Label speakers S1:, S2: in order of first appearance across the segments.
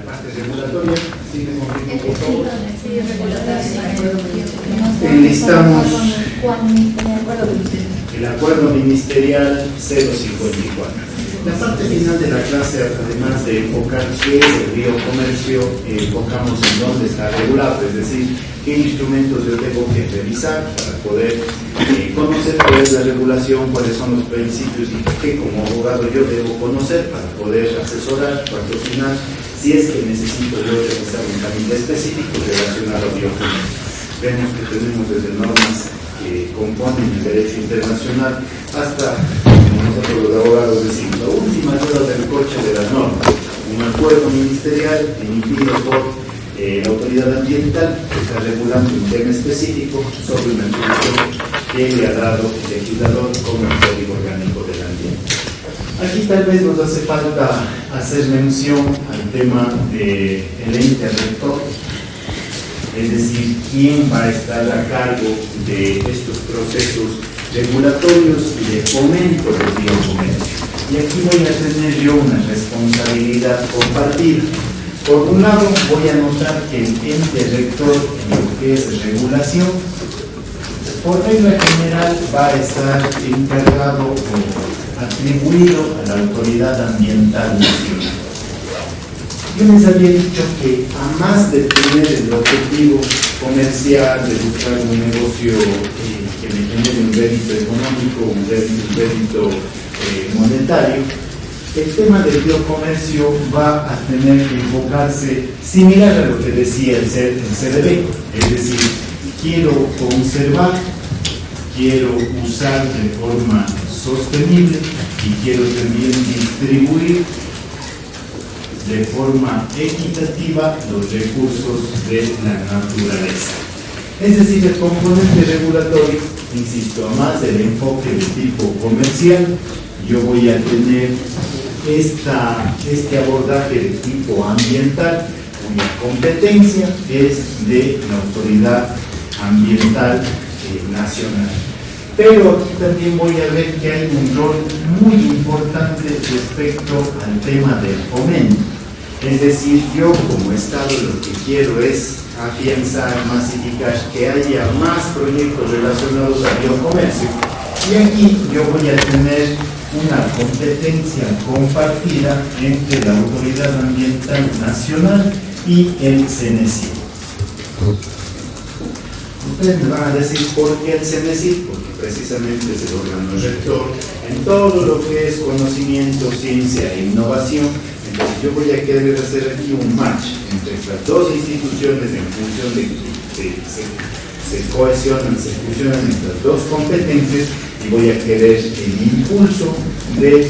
S1: parte regulatoria. Sigue conmigo, por favor.
S2: Sí,
S1: Enlistamos el acuerdo ministerial 054. La parte final de la clase, además de enfocar qué es el biocomercio, enfocamos en dónde está regulado, es decir, qué instrumentos yo tengo que revisar para poder conocer cuál es la regulación, cuáles son los principios y qué como abogado yo debo conocer para poder asesorar, patrocinar, si es que necesito yo realizar un trámite específico relacionado a biocomercio. Vemos que tenemos desde normas que componen el derecho internacional hasta, como nosotros los abogados decimos, la última rueda del coche de las normas, un acuerdo ministerial emitido por la autoridad ambiental que está regulando un tema específico sobre una atribución que le ha dado el legislador como el Código Orgánico del Ambiente. Aquí tal vez nos hace falta hacer mención al tema del ente rector, es decir, quién va a estar a cargo de estos procesos regulatorios y de fomento del biocomercio. Y aquí voy a tener yo una responsabilidad compartida. Por un lado, voy a notar que el ente rector en lo que es regulación, por regla general, va a estar encargado o atribuido a la Autoridad Ambiental Nacional. Yo les había dicho que a más de tener el objetivo comercial de buscar un negocio que me genere un rédito económico, un rédito monetario, el tema del biocomercio va a tener que enfocarse similar a lo que decía el CDB, es decir, quiero conservar, quiero usar de forma sostenible y quiero también distribuir de forma equitativa los recursos de la naturaleza. Es decir, el componente regulatorio, insisto, a más del enfoque de tipo comercial, yo voy a tener este abordaje de tipo ambiental, cuya competencia es de la Autoridad Ambiental Nacional. Pero aquí también voy a ver que hay un rol muy importante respecto al tema del fomento. Es decir, yo como Estado lo que quiero es afianzar, masificar, que haya más proyectos relacionados al biocomercio. Y aquí yo voy a tener una competencia compartida entre la Autoridad Ambiental Nacional y el CENESID. Ustedes me van a decir por qué el CENESID, porque precisamente es el órgano rector en todo lo que es conocimiento, ciencia e innovación. Entonces yo voy a querer hacer aquí un match entre estas dos instituciones en función de que se cohesionan, se fusionan estas dos competencias, y voy a querer el impulso de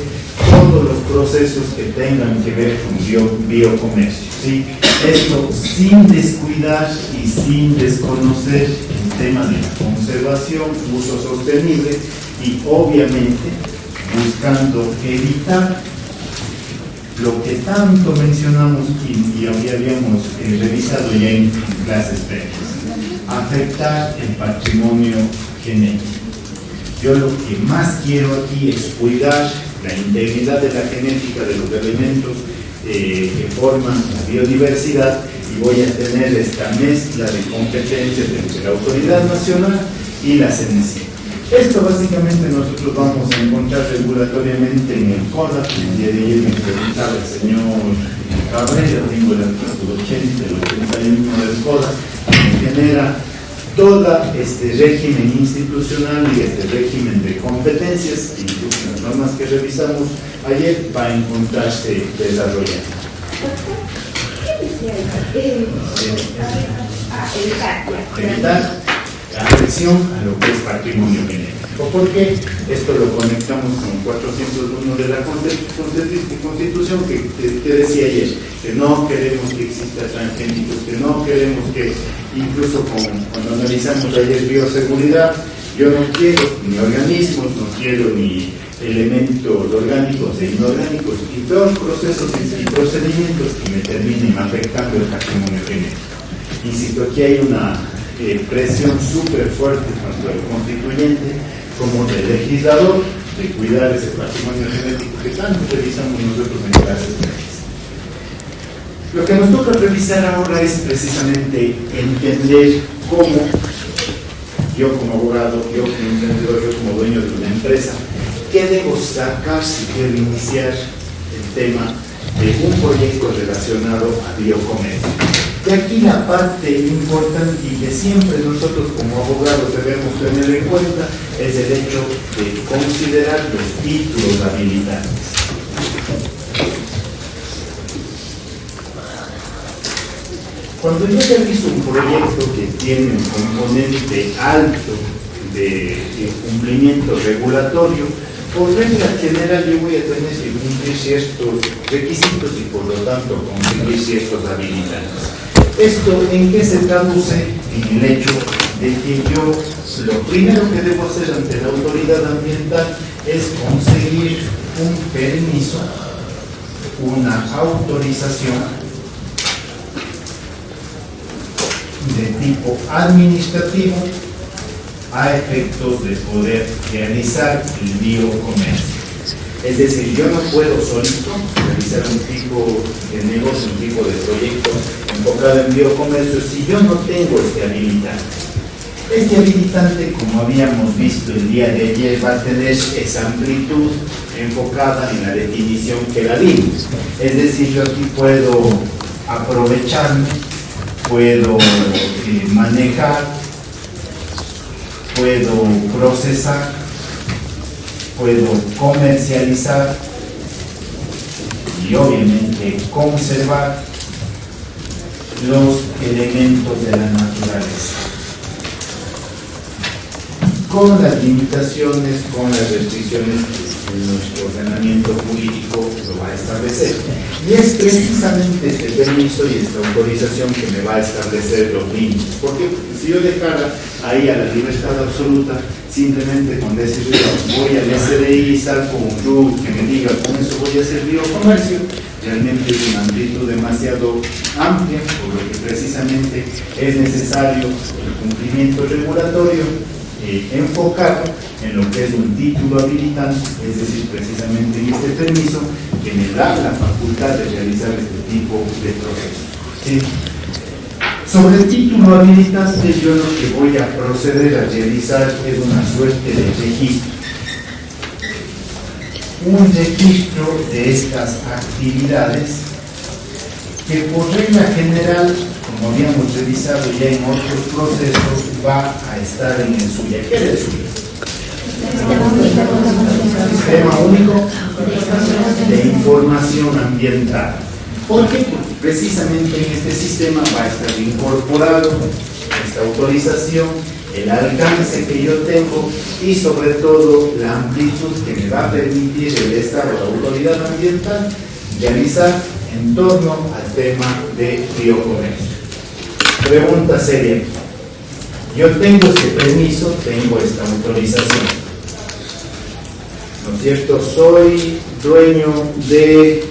S1: todos los procesos que tengan que ver con biocomercio, ¿sí? Esto sin descuidar y sin desconocer el tema de la conservación, uso sostenible y obviamente buscando evitar lo que tanto mencionamos y habíamos revisado ya en clases previas, afectar el patrimonio genético. Yo lo que más quiero aquí es cuidar la integridad de la genética de los elementos que forman la biodiversidad, y voy a tener esta mezcla de competencias entre la Autoridad Nacional y la CENESID. Esto básicamente nosotros vamos a encontrar regulatoriamente en el CODA. El día de ayer me preguntaba el señor Cabrera, tengo el artículo 80, el 81 del CODA, que genera todo este régimen institucional y este régimen de competencias, incluso las normas que revisamos ayer, va a encontrarse desarrollando. Evitar la afección a lo que es patrimonio genético. ¿Por qué? Esto lo conectamos con 401 de la Constitución que decía ayer, que no queremos que exista transgénicos, que no queremos que, incluso cuando analizamos ayer bioseguridad, yo no quiero ni organismos, no quiero ni elementos orgánicos e inorgánicos y todos los procesos y procedimientos que me terminen afectando el patrimonio genético. Insisto, aquí hay una presión súper fuerte tanto del constituyente como del legislador de cuidar ese patrimonio genético que tanto revisamos nosotros en clases previas. Lo que nos toca revisar ahora es precisamente entender cómo yo como abogado, yo como emprendedor, yo como dueño de una empresa, ¿qué debo sacar si quiero iniciar el tema de un proyecto relacionado a biocomercio? De aquí la parte importante y que siempre nosotros como abogados debemos tener en cuenta es el hecho de considerar los títulos habilitantes. Cuando yo realizo un proyecto que tiene un componente alto de cumplimiento regulatorio, por regla general yo voy a tener que cumplir ciertos requisitos y por lo tanto conseguir ciertos habilitantes. ¿Esto en qué se traduce? En el hecho de que yo lo primero que debo hacer ante la autoridad ambiental es conseguir un permiso, una autorización de tipo administrativo a efectos de poder realizar el biocomercio. Es decir, yo no puedo solito realizar un tipo de negocio, un tipo de proyecto enfocado en biocomercio si yo no tengo este habilitante. Este habilitante, como habíamos visto el día de ayer, va a tener esa amplitud enfocada en la definición que la dimos. Es decir, yo aquí puedo aprovecharme, puedo manejar, puedo procesar, puedo comercializar y obviamente conservar los elementos de la naturaleza, con las limitaciones, con las restricciones que nuestro ordenamiento jurídico lo va a establecer. Y es precisamente este permiso y esta autorización que me va a establecer los límites. Porque si yo dejara ahí a la libertad absoluta, simplemente con decir, voy al SDI y saco un RUT que me diga, con eso voy a hacer biocomercio, realmente es una amplitud demasiado amplia, por lo que precisamente es necesario el cumplimiento regulatorio, enfocar en lo que es un título habilitante, es decir, precisamente en este permiso que me da la facultad de realizar este tipo de procesos. ¿Sí? Sobre el título habilitante, yo lo que voy a proceder a realizar es una suerte de registro. Un registro de estas actividades que por regla general, como habíamos revisado ya en otros procesos, va a estar en el SUYA. ¿Qué es el SUYA? Sistema Único de Información Ambiental. ¿Por qué? Porque precisamente en este sistema va a estar incorporado esta autorización, el alcance que yo tengo y sobre todo la amplitud que me va a permitir el Estado, la autoridad ambiental, realizar en torno al tema de biocomercio. Pregunta seria. Yo tengo este permiso, tengo esta autorización, ¿no es cierto? Soy dueño de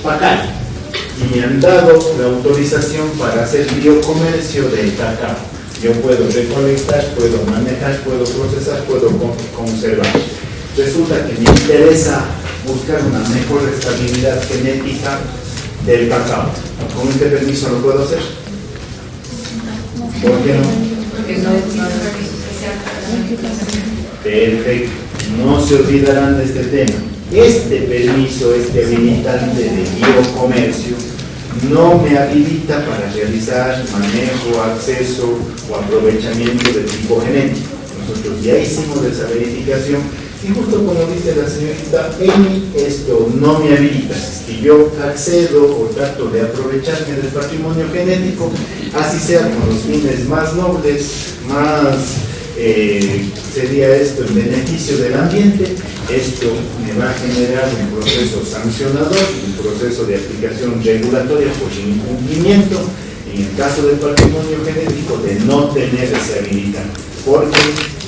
S1: Pacay y me han dado la autorización para hacer biocomercio del cacao. Yo puedo recolectar, puedo manejar, puedo procesar, puedo conservar. Resulta que me interesa buscar una mejor estabilidad genética del cacao. ¿Con este permiso lo puedo hacer? ¿Por qué no? Perfecto. No se olvidarán de este tema. Este permiso, este habilitante de biocomercio, no me habilita para realizar manejo, acceso o aprovechamiento de tipo genético. Nosotros ya hicimos esa verificación y justo como dice la señorita Amy, esto no me habilita. Si yo accedo o trato de aprovecharme del patrimonio genético, así sea con los fines más nobles, más sería esto en beneficio del ambiente, esto me va a generar un proceso sancionador, un proceso de aplicación regulatoria por incumplimiento, en el caso del patrimonio genético, de no tener ese habilitante. Porque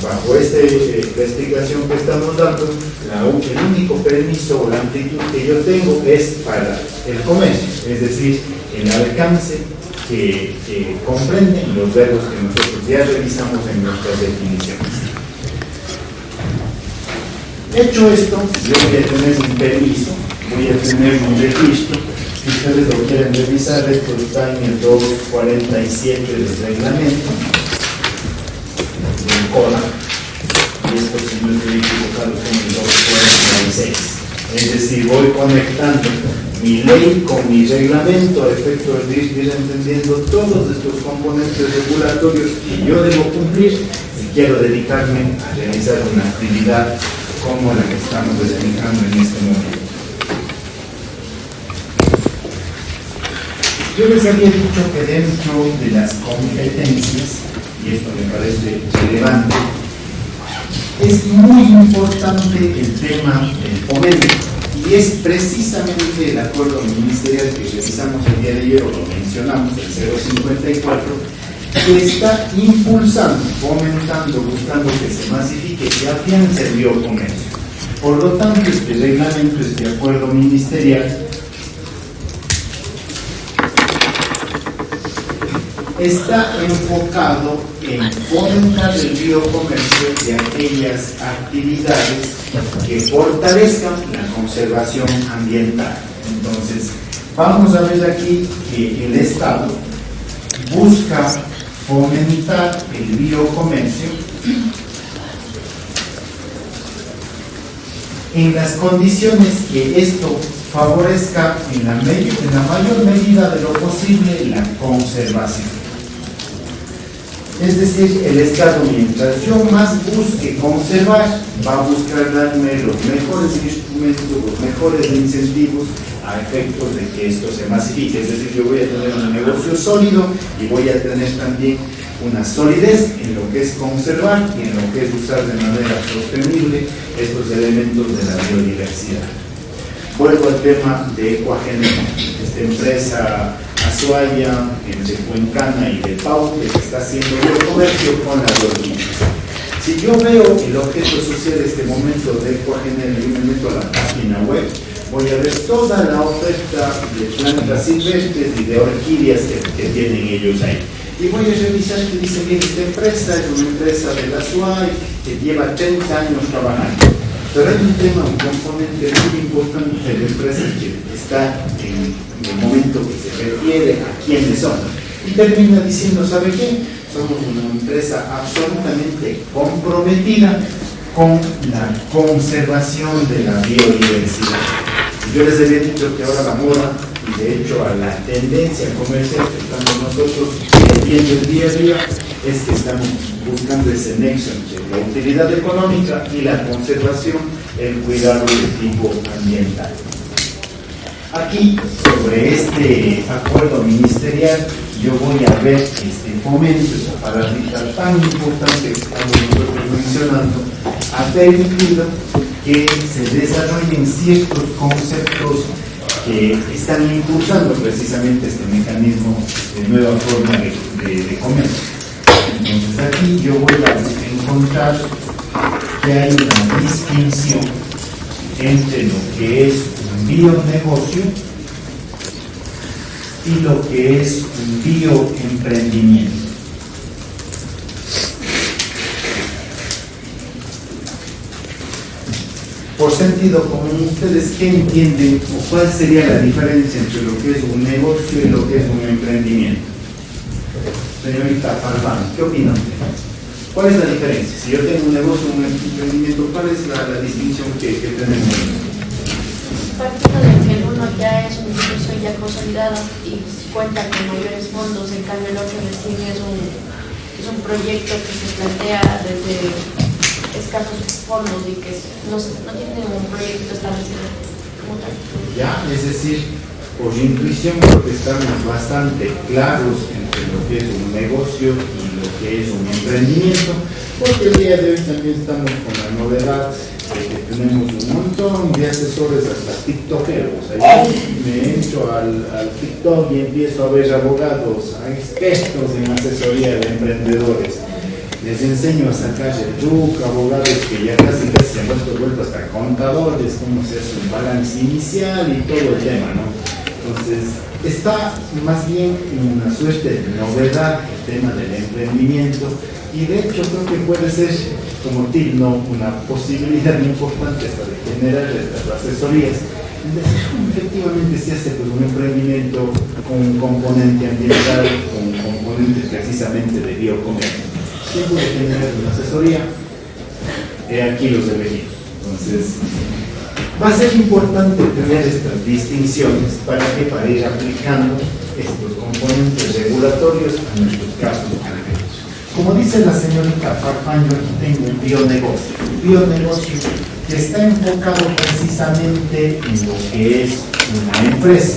S1: bajo esta explicación que estamos dando, el único permiso o la amplitud que yo tengo es para el comercio, es decir, el alcance que comprenden los verbos que nosotros ya revisamos en nuestras definiciones. Hecho esto, yo voy a tener un permiso, voy a tener un registro Si ustedes lo quieren revisar, esto está en el 247 del reglamento del COLA, y esto, si no estoy equivocado, son el 246. Es decir, voy conectando mi ley con mi reglamento a efecto de ir entendiendo todos estos componentes regulatorios que yo debo cumplir si quiero dedicarme a realizar una actividad como la que estamos realizando en este momento. Yo les había dicho que dentro de las competencias, y esto me parece relevante, es muy importante el tema del fomento, y es precisamente el acuerdo ministerial que revisamos el día de ayer, o lo mencionamos, el 054, que está impulsando, fomentando, buscando que se masifique, que afiance el biocomercio. Por lo tanto, este reglamento, este acuerdo ministerial, está enfocado en fomentar el biocomercio de aquellas actividades que fortalezcan la conservación ambiental. Entonces, vamos a ver aquí que el Estado busca fomentar el biocomercio en las condiciones que esto favorezca en la mayor medida de lo posible la conservación. Es decir, el Estado, mientras yo más busque conservar, va a buscar darme los mejores instrumentos, los mejores incentivos a efectos de que esto se masifique. Es decir, yo voy a tener un negocio sólido y voy a tener también una solidez en lo que es conservar y en lo que es usar de manera sostenible estos elementos de la biodiversidad. Vuelvo al tema de Ecuagenera, esta empresa Azuaya, entre Cuencana y de Pau, que está haciendo biocomercio con la biodiversidad. Si yo veo el objeto social de este momento de Ecuagenera y me meto a la página web, voy a ver toda la oferta de plantas silvestres y de orquídeas que tienen ellos ahí. Y voy a revisar que dice, bien, esta empresa es una empresa de la SUAI que lleva 30 años trabajando. Pero hay un tema, un componente muy importante de la empresa que está en el momento que se refiere a quiénes son. Y termina diciendo, ¿sabe qué? Somos una empresa absolutamente comprometida con la conservación de la biodiversidad. Yo les había dicho que ahora la moda, y de hecho a la tendencia comercial que estamos nosotros viendo el día a día, es que estamos buscando ese nexo entre la utilidad económica y la conservación, el cuidado del tipo ambiental. Aquí, sobre este acuerdo ministerial, yo voy a ver este fomento, esa paráliza tan importante que estamos nosotros mencionando, ha permitido que se desarrollen ciertos conceptos que están impulsando precisamente este mecanismo de nueva forma de comercio. Entonces aquí yo voy a encontrar que hay una distinción entre lo que es un bionegocio y lo que es un bioemprendimiento. Por sentido común, ¿ustedes qué entienden o cuál sería la diferencia entre lo que es un negocio y lo que es un emprendimiento? Señorita Farfán, ¿qué opina usted? ¿Cuál es la diferencia? Si yo tengo un negocio, un emprendimiento, ¿cuál es la distinción que tenemos?
S2: Partiendo de que el uno ya es un negocio ya consolidado y cuenta con mayores fondos, en cambio el otro recién es un proyecto que se plantea desde escasos fondos y que no tiene un proyecto establecido como tal.
S1: Ya, es decir, por intuición creo que estamos bastante claros entre lo que es un negocio y lo que es un emprendimiento, porque el día de hoy también estamos con la novedad de que tenemos un montón de asesores hasta tiktokeros. Ahí me entro al TikTok y empiezo a ver abogados, a expertos en asesoría de emprendedores. Les enseño a sacar el RUC, abogados que ya casi se han vuelto hasta contadores, cómo se hace un balance inicial y todo el tema, ¿no? Entonces, está más bien en una suerte de novedad el tema del emprendimiento, y de hecho creo que puede ser como TIC, ¿no?, una posibilidad muy importante hasta de generar estas asesorías Efectivamente se hace pues, un emprendimiento con un componente ambiental, con un componente precisamente de biocomercio. ¿Quién puede tener una asesoría? Aquí los elegidos. Entonces, va a ser importante tener estas distinciones para ir aplicando estos componentes regulatorios a nuestros casos concretos. Como dice la señorita Farfán, yo aquí tengo un bionegocio. Un bionegocio que está enfocado precisamente en lo que es una empresa,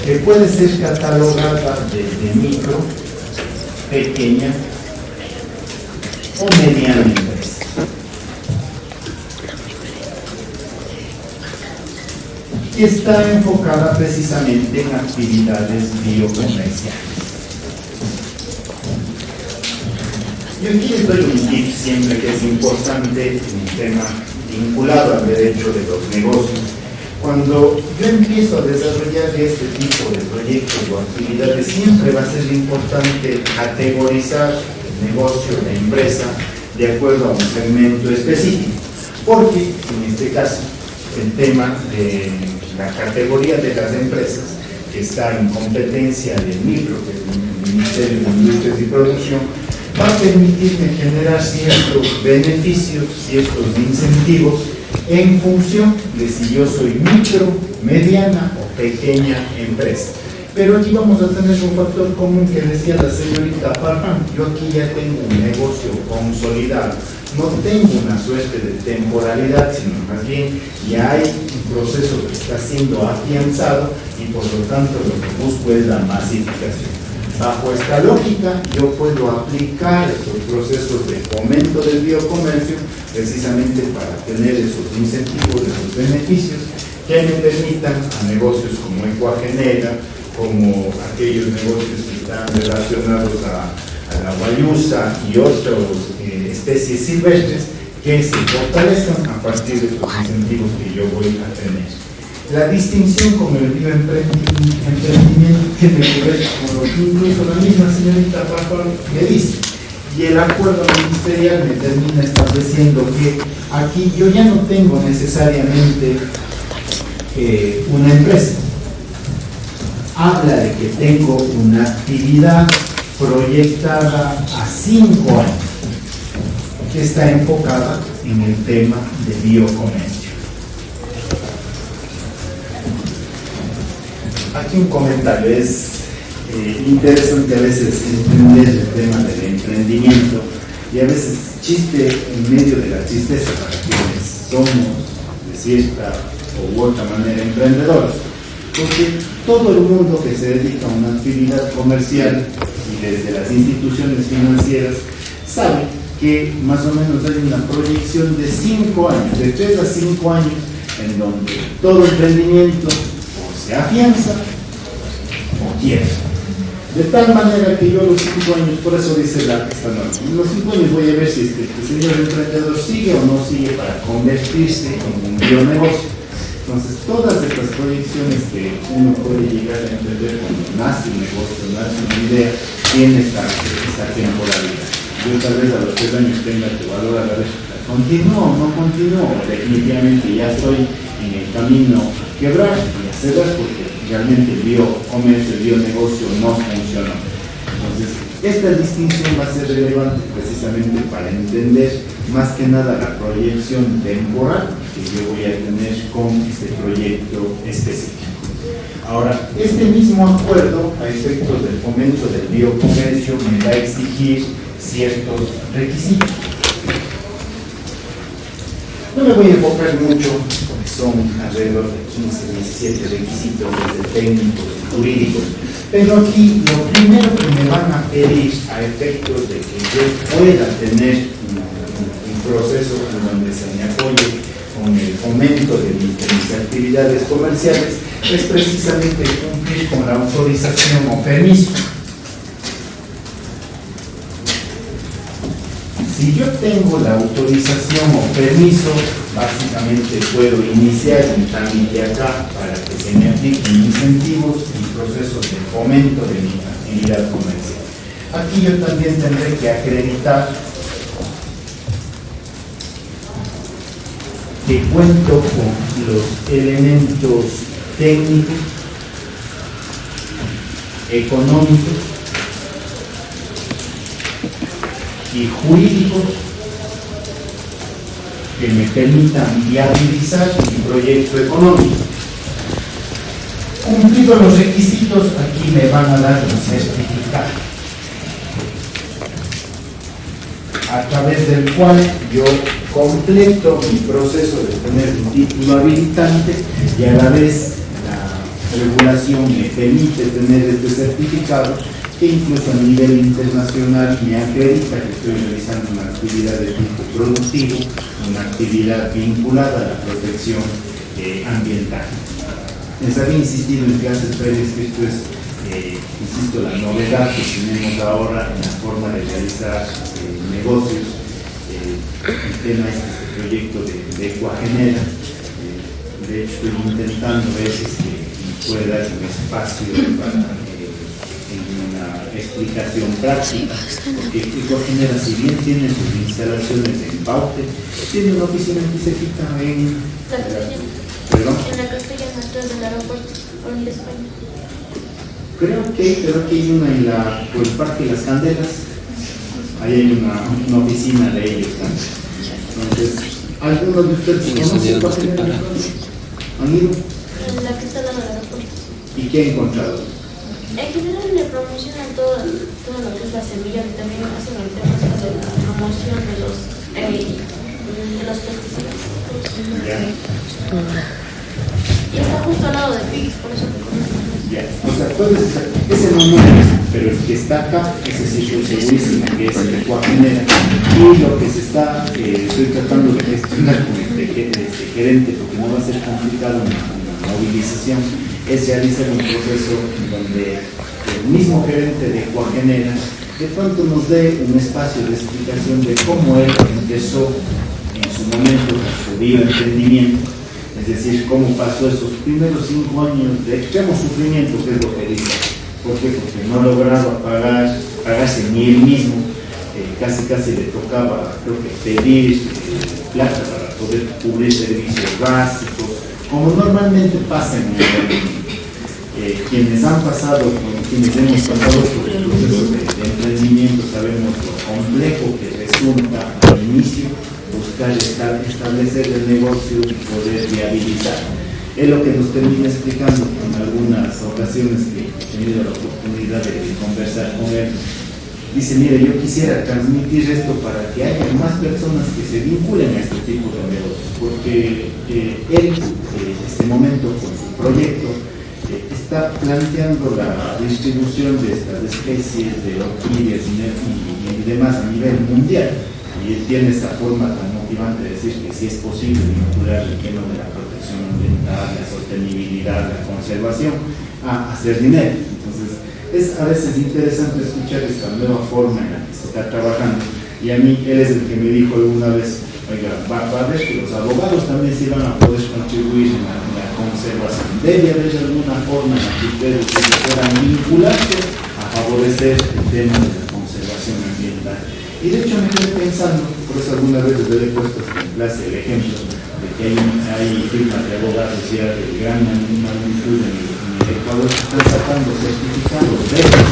S1: que puede ser catalogada desde micro, pequeña o mediana empresa. Y está enfocada precisamente en actividades biocomerciales. Yo aquí les doy un tip siempre que es importante, un tema vinculado al derecho de los negocios. Cuando yo empiezo a desarrollar este tipo de proyectos o actividades, siempre va a ser importante categorizar el negocio, la empresa, de acuerdo a un segmento específico. Porque, en este caso, el tema de la categoría de las empresas, que está en competencia del MIPRO, que es el Ministerio de Industrias y Producción, va a permitirme generar ciertos beneficios, ciertos incentivos en función de si yo soy micro, mediana o pequeña empresa. Pero aquí vamos a tener un factor común que decía la señorita Farfán. Yo aquí ya tengo un negocio consolidado, no tengo una suerte de temporalidad, sino más bien ya hay un proceso que está siendo afianzado y por lo tanto lo que busco es la masificación. Bajo esta lógica, yo puedo aplicar estos procesos de fomento del biocomercio precisamente para tener esos incentivos, esos beneficios que me permitan a negocios como Ecuagenera, como aquellos negocios que están relacionados a la guayusa y otras especies silvestres que se fortalezcan a partir de los incentivos que yo voy a tener. La distinción con el bioemprendimiento tiene que ver con lo que incluso la misma señorita Farfán me dice. Y el acuerdo ministerial me termina estableciendo que aquí yo ya no tengo necesariamente una empresa. Habla de que tengo una actividad proyectada a 5 años que está enfocada en el tema de biocomercio. Aquí un comentario, es interesante a veces entender el tema del emprendimiento y a veces chiste en medio de la tristeza para quienes somos de cierta u otra manera emprendedores, porque todo el mundo que se dedica a una actividad comercial y desde las instituciones financieras sabe que más o menos hay una proyección de 5 años, de 3 a 5 años, en donde todo emprendimiento se afianza o quiebra. De tal manera que yo a los 5 años, por eso dice esta norma, en los 5 años voy a ver si este señor emprendedor sigue o no sigue para convertirse en un bionegocio. Entonces, todas estas proyecciones que uno puede llegar a entender cuando nace un negocio, nace una idea, tiene esta temporalidad. Yo tal vez a los 3 años tenga que valorar a ver, ¿continúo o no continúo? Definitivamente ya estoy en el camino a quebrar y a cerrar porque realmente el biocomercio, el bionegocio no funcionó. Entonces, esta distinción va a ser relevante precisamente para entender más que nada la proyección temporal que yo voy a tener con este proyecto específico. Ahora, este mismo acuerdo a efectos del fomento del biocomercio me va a exigir ciertos requisitos. No me voy a enfocar mucho, porque son alrededor de 15, 17 requisitos desde técnicos y jurídicos, pero aquí lo primero que me van a pedir a efectos de que yo pueda tener un proceso en donde se me apoye con el fomento de mis actividades comerciales es precisamente cumplir con la autorización o permiso. Si yo tengo la autorización o permiso, básicamente puedo iniciar un trámite acá para que se me apliquen incentivos y procesos de fomento de mi actividad comercial. Aquí yo también tendré que acreditar que cuento con los elementos técnicos, económicos y jurídicos que me permitan viabilizar mi proyecto económico. Cumplidos los requisitos, aquí me van a dar un certificado, a través del cual yo completo mi proceso de tener un título habilitante y a la vez la regulación me permite tener este certificado que incluso a nivel internacional me acredita que estoy realizando una actividad de tipo productivo, una actividad vinculada a la protección ambiental. Les había insistido en clases previas que esto es, insisto, la novedad que tenemos ahora en la forma de realizar negocios. El tema es este proyecto de Ecuagenera. De hecho, estoy intentando ver si puede dar un espacio para una explicación práctica, porque Ecuagenera, si bien tiene sus instalaciones en Paute, tiene una oficina que se quita en la
S2: Castellana, atrás del aeropuerto, por el España.
S1: Creo que hay una por el Parque Las Candelas. Ahí hay una oficina de ellos también. Entonces, ¿algunos de ustedes conocen Ecuagenera? ¿Han ido?
S2: La que está al lado del aeropuerto.
S1: ¿Y qué han encontrado?
S2: En general le promocionan todo lo que es la semilla y también hacen el tema de la promoción de los pesticidas.
S1: Ya.
S2: Y está justo al lado de Pix, por eso te conozco.
S1: Ya. O sea, ese no es, pero el que está acá, ese sí estoy segurísimo que es el Ecuagenera. Y lo que estoy tratando de gestionar con este gerente, porque no va a ser complicado una movilización, es realizar un proceso donde el mismo gerente de Ecuagenera de pronto nos dé un espacio de explicación de cómo él empezó en su momento con su bioemprendimiento, es decir, cómo pasó esos primeros 5 años de extremo sufrimiento, que es lo que dice. ¿Por qué? Porque no lograba pagarse ni él mismo, casi le tocaba, creo que pedir plata para poder cubrir servicios básicos, como normalmente pasa en el mundo. Quienes hemos pasado por el proceso de emprendimiento sabemos lo complejo que resulta al inicio buscar establecer el negocio y poder viabilizar. Es lo que nos termina explicando en algunas ocasiones que he tenido la oportunidad de conversar con él. Dice, mire, yo quisiera transmitir esto para que haya más personas que se vinculen a este tipo de negocios, porque él, en este momento, con su proyecto, está planteando la distribución de estas especies de orquídeas y demás a nivel mundial. Y él tiene esa forma tan motivante de decir que sí es posible vincular el tema de la protección ambiental, la sostenibilidad, la conservación, a hacer dinero. Entonces, es a veces interesante escuchar esta nueva forma en la que se está trabajando. Y a mí, él es el que me dijo alguna vez, oiga, va a ver que los abogados también sí van a poder contribuir en la conservación. Debe haber alguna forma en la que ustedes puedan vincularse a favorecer el tema de la conservación ambiental. Y de hecho me quedé pensando, por eso algunas veces le he puesto en clase el ejemplo de que hay firmas de abogados ya de gran magnitud en el Ecuador que están sacando certificados verdes.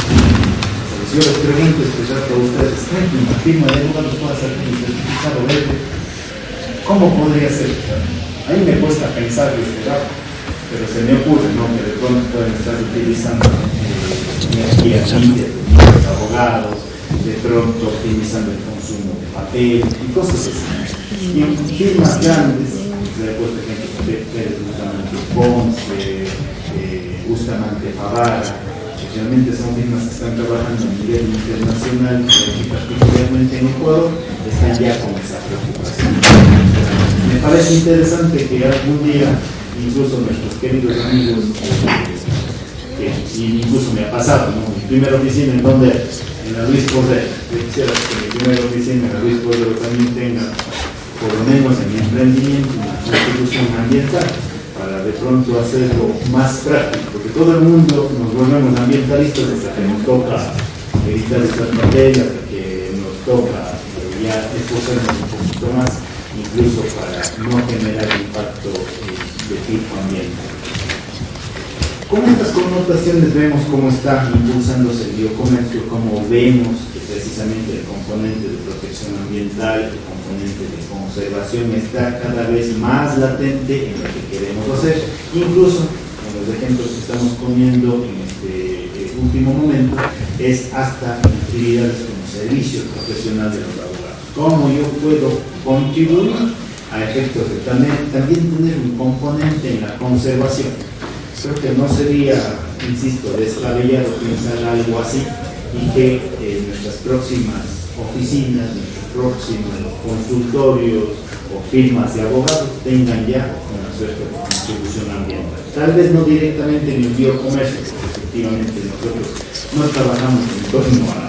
S1: Yo les pregunto a ustedes, ¿creen que una firma de abogados pueda sacar un certificado verde? ¿Cómo podría ser? Ahí me cuesta pensar pero se me ocurre, ¿no?, que de pronto pueden estar utilizando energía limpia de los abogados, de pronto optimizando el consumo de papel y cosas así. Y en firmas grandes, se le he puesto ejemplos de Bustamante Ponce, Bustamante Favara, realmente son firmas que están trabajando a nivel internacional y particularmente en Ecuador, están ya con esa preocupación. Me parece interesante que algún día, incluso nuestros queridos amigos, y incluso me ha pasado, ¿no?, mi primera oficina en donde en la Luis Cordero, yo quisiera que mi primera oficina en la Luis Cordero también tenga, por lo menos en mi emprendimiento, una contribución ambiental, para de pronto hacerlo más práctico, porque todo el mundo nos volvemos ambientalistas hasta que nos toca editar estas materias, hasta que nos toca ya esforzarnos un poquito más, y incluso para no generar impacto de tipo ambiental. Con estas connotaciones vemos cómo está impulsándose el biocomercio, cómo vemos que precisamente el componente de protección ambiental, el componente de conservación está cada vez más latente en lo que queremos hacer, incluso en los ejemplos que estamos poniendo en este último momento, es hasta actividades como servicio profesional de los abogados. ¿Cómo yo puedo contribuir a efectos de también tener un componente en la conservación? Creo que no sería, insisto, descabellado pensar algo así y que nuestras próximas oficinas, nuestros próximos consultorios o firmas de abogados tengan ya una suerte de contribución ambiental. Tal vez no directamente en el biocomercio, porque efectivamente nosotros no trabajamos en torno a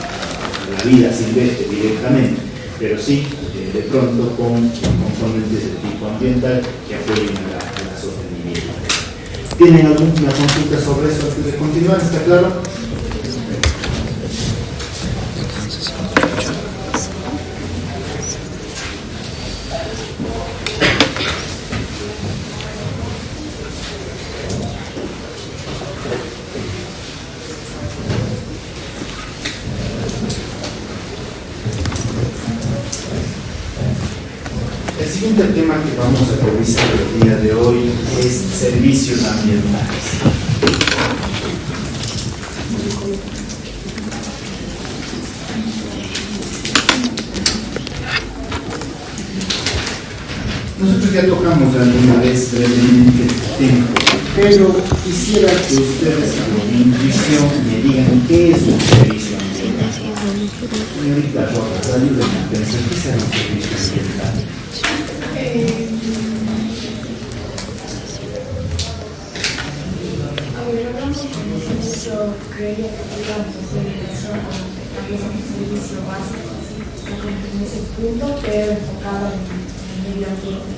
S1: la vida silvestre directamente, pero sí de pronto con componentes de tipo ambiental que apoyen a la sostenibilidad. ¿Tienen alguna consulta sobre eso antes de continuar? ¿Está claro? El siguiente tema que vamos a revisar el día de hoy es servicios ambientales. Nosotros ya tocamos alguna vez brevemente este tema, pero quisiera que ustedes a mi intuición me digan qué es un servicio ambiental. Señorita Rojas, ayúdenme a pensar qué será un servicio ambiental.
S3: Yo creía que digamos un servicio básico en ese punto, pero enfocado en el medio ambiente.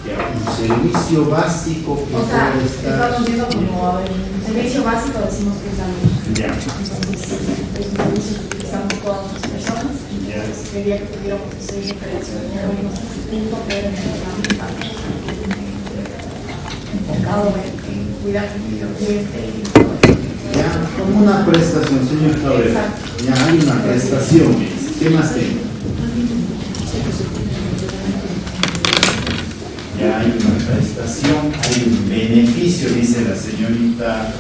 S1: Ya, un servicio básico que
S3: O sea,
S1: puede estar...
S3: estamos viendo como un servicio básico, decimos que es la luz.
S1: Ya.
S3: Entonces, es un servicio que utilizamos todas las personas.
S1: Ya.
S3: Entonces, quería que pudiéramos hacer diferencia en ese punto, pero enfocado en cuidar el medio ambiente y todo eso.
S1: Ya, como una prestación, señor Cabrera. Ya hay una prestación. ¿Qué más tengo? Ya hay una prestación, hay un beneficio, dice la señorita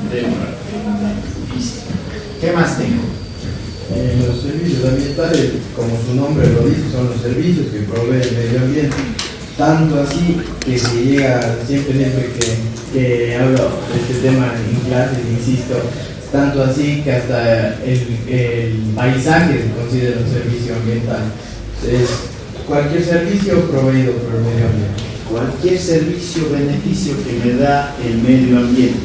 S1: Débora. Beneficio. ¿Qué más tengo?
S4: Los servicios ambientales, como su nombre lo dice, son los servicios que provee el medio ambiente. Tanto así que se llega, siempre que hablo de este tema en clases, insisto, tanto así que hasta el paisaje se considera un servicio ambiental. Es cualquier servicio proveído por el medio ambiente.
S1: Cualquier servicio o beneficio que me da el medio ambiente.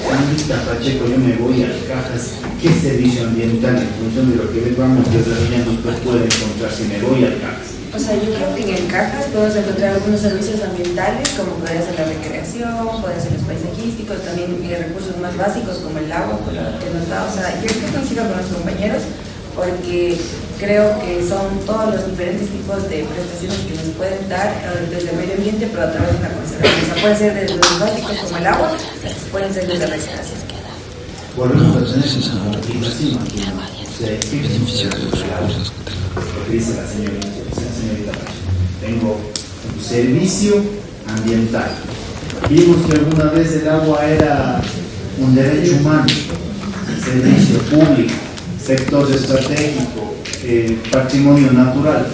S1: Señorita Pacheco, yo me voy a Cajas. ¿Qué servicio ambiental en función de lo que vamos desarrollando usted puede encontrar si me voy a Cajas?
S5: O sea, yo creo que en el Cajas podemos encontrar algunos servicios ambientales, como podría ser la recreación, pueden ser los paisajísticos, también recursos más básicos como el agua que nos da. O sea, yo creo que coincido con los compañeros, porque creo que son todos los diferentes tipos de prestaciones que nos pueden dar desde el medio ambiente, pero a través de la conservación. O sea, pueden ser desde los básicos como el agua, pueden ser desde la recreación.
S1: Volvemos a tener una motivación aquí, ¿no? O sea, existe lo que dice la señorita Pacheco. Tengo un servicio ambiental. Vimos que alguna vez el agua era un derecho humano, servicio público, sector estratégico, patrimonio natural.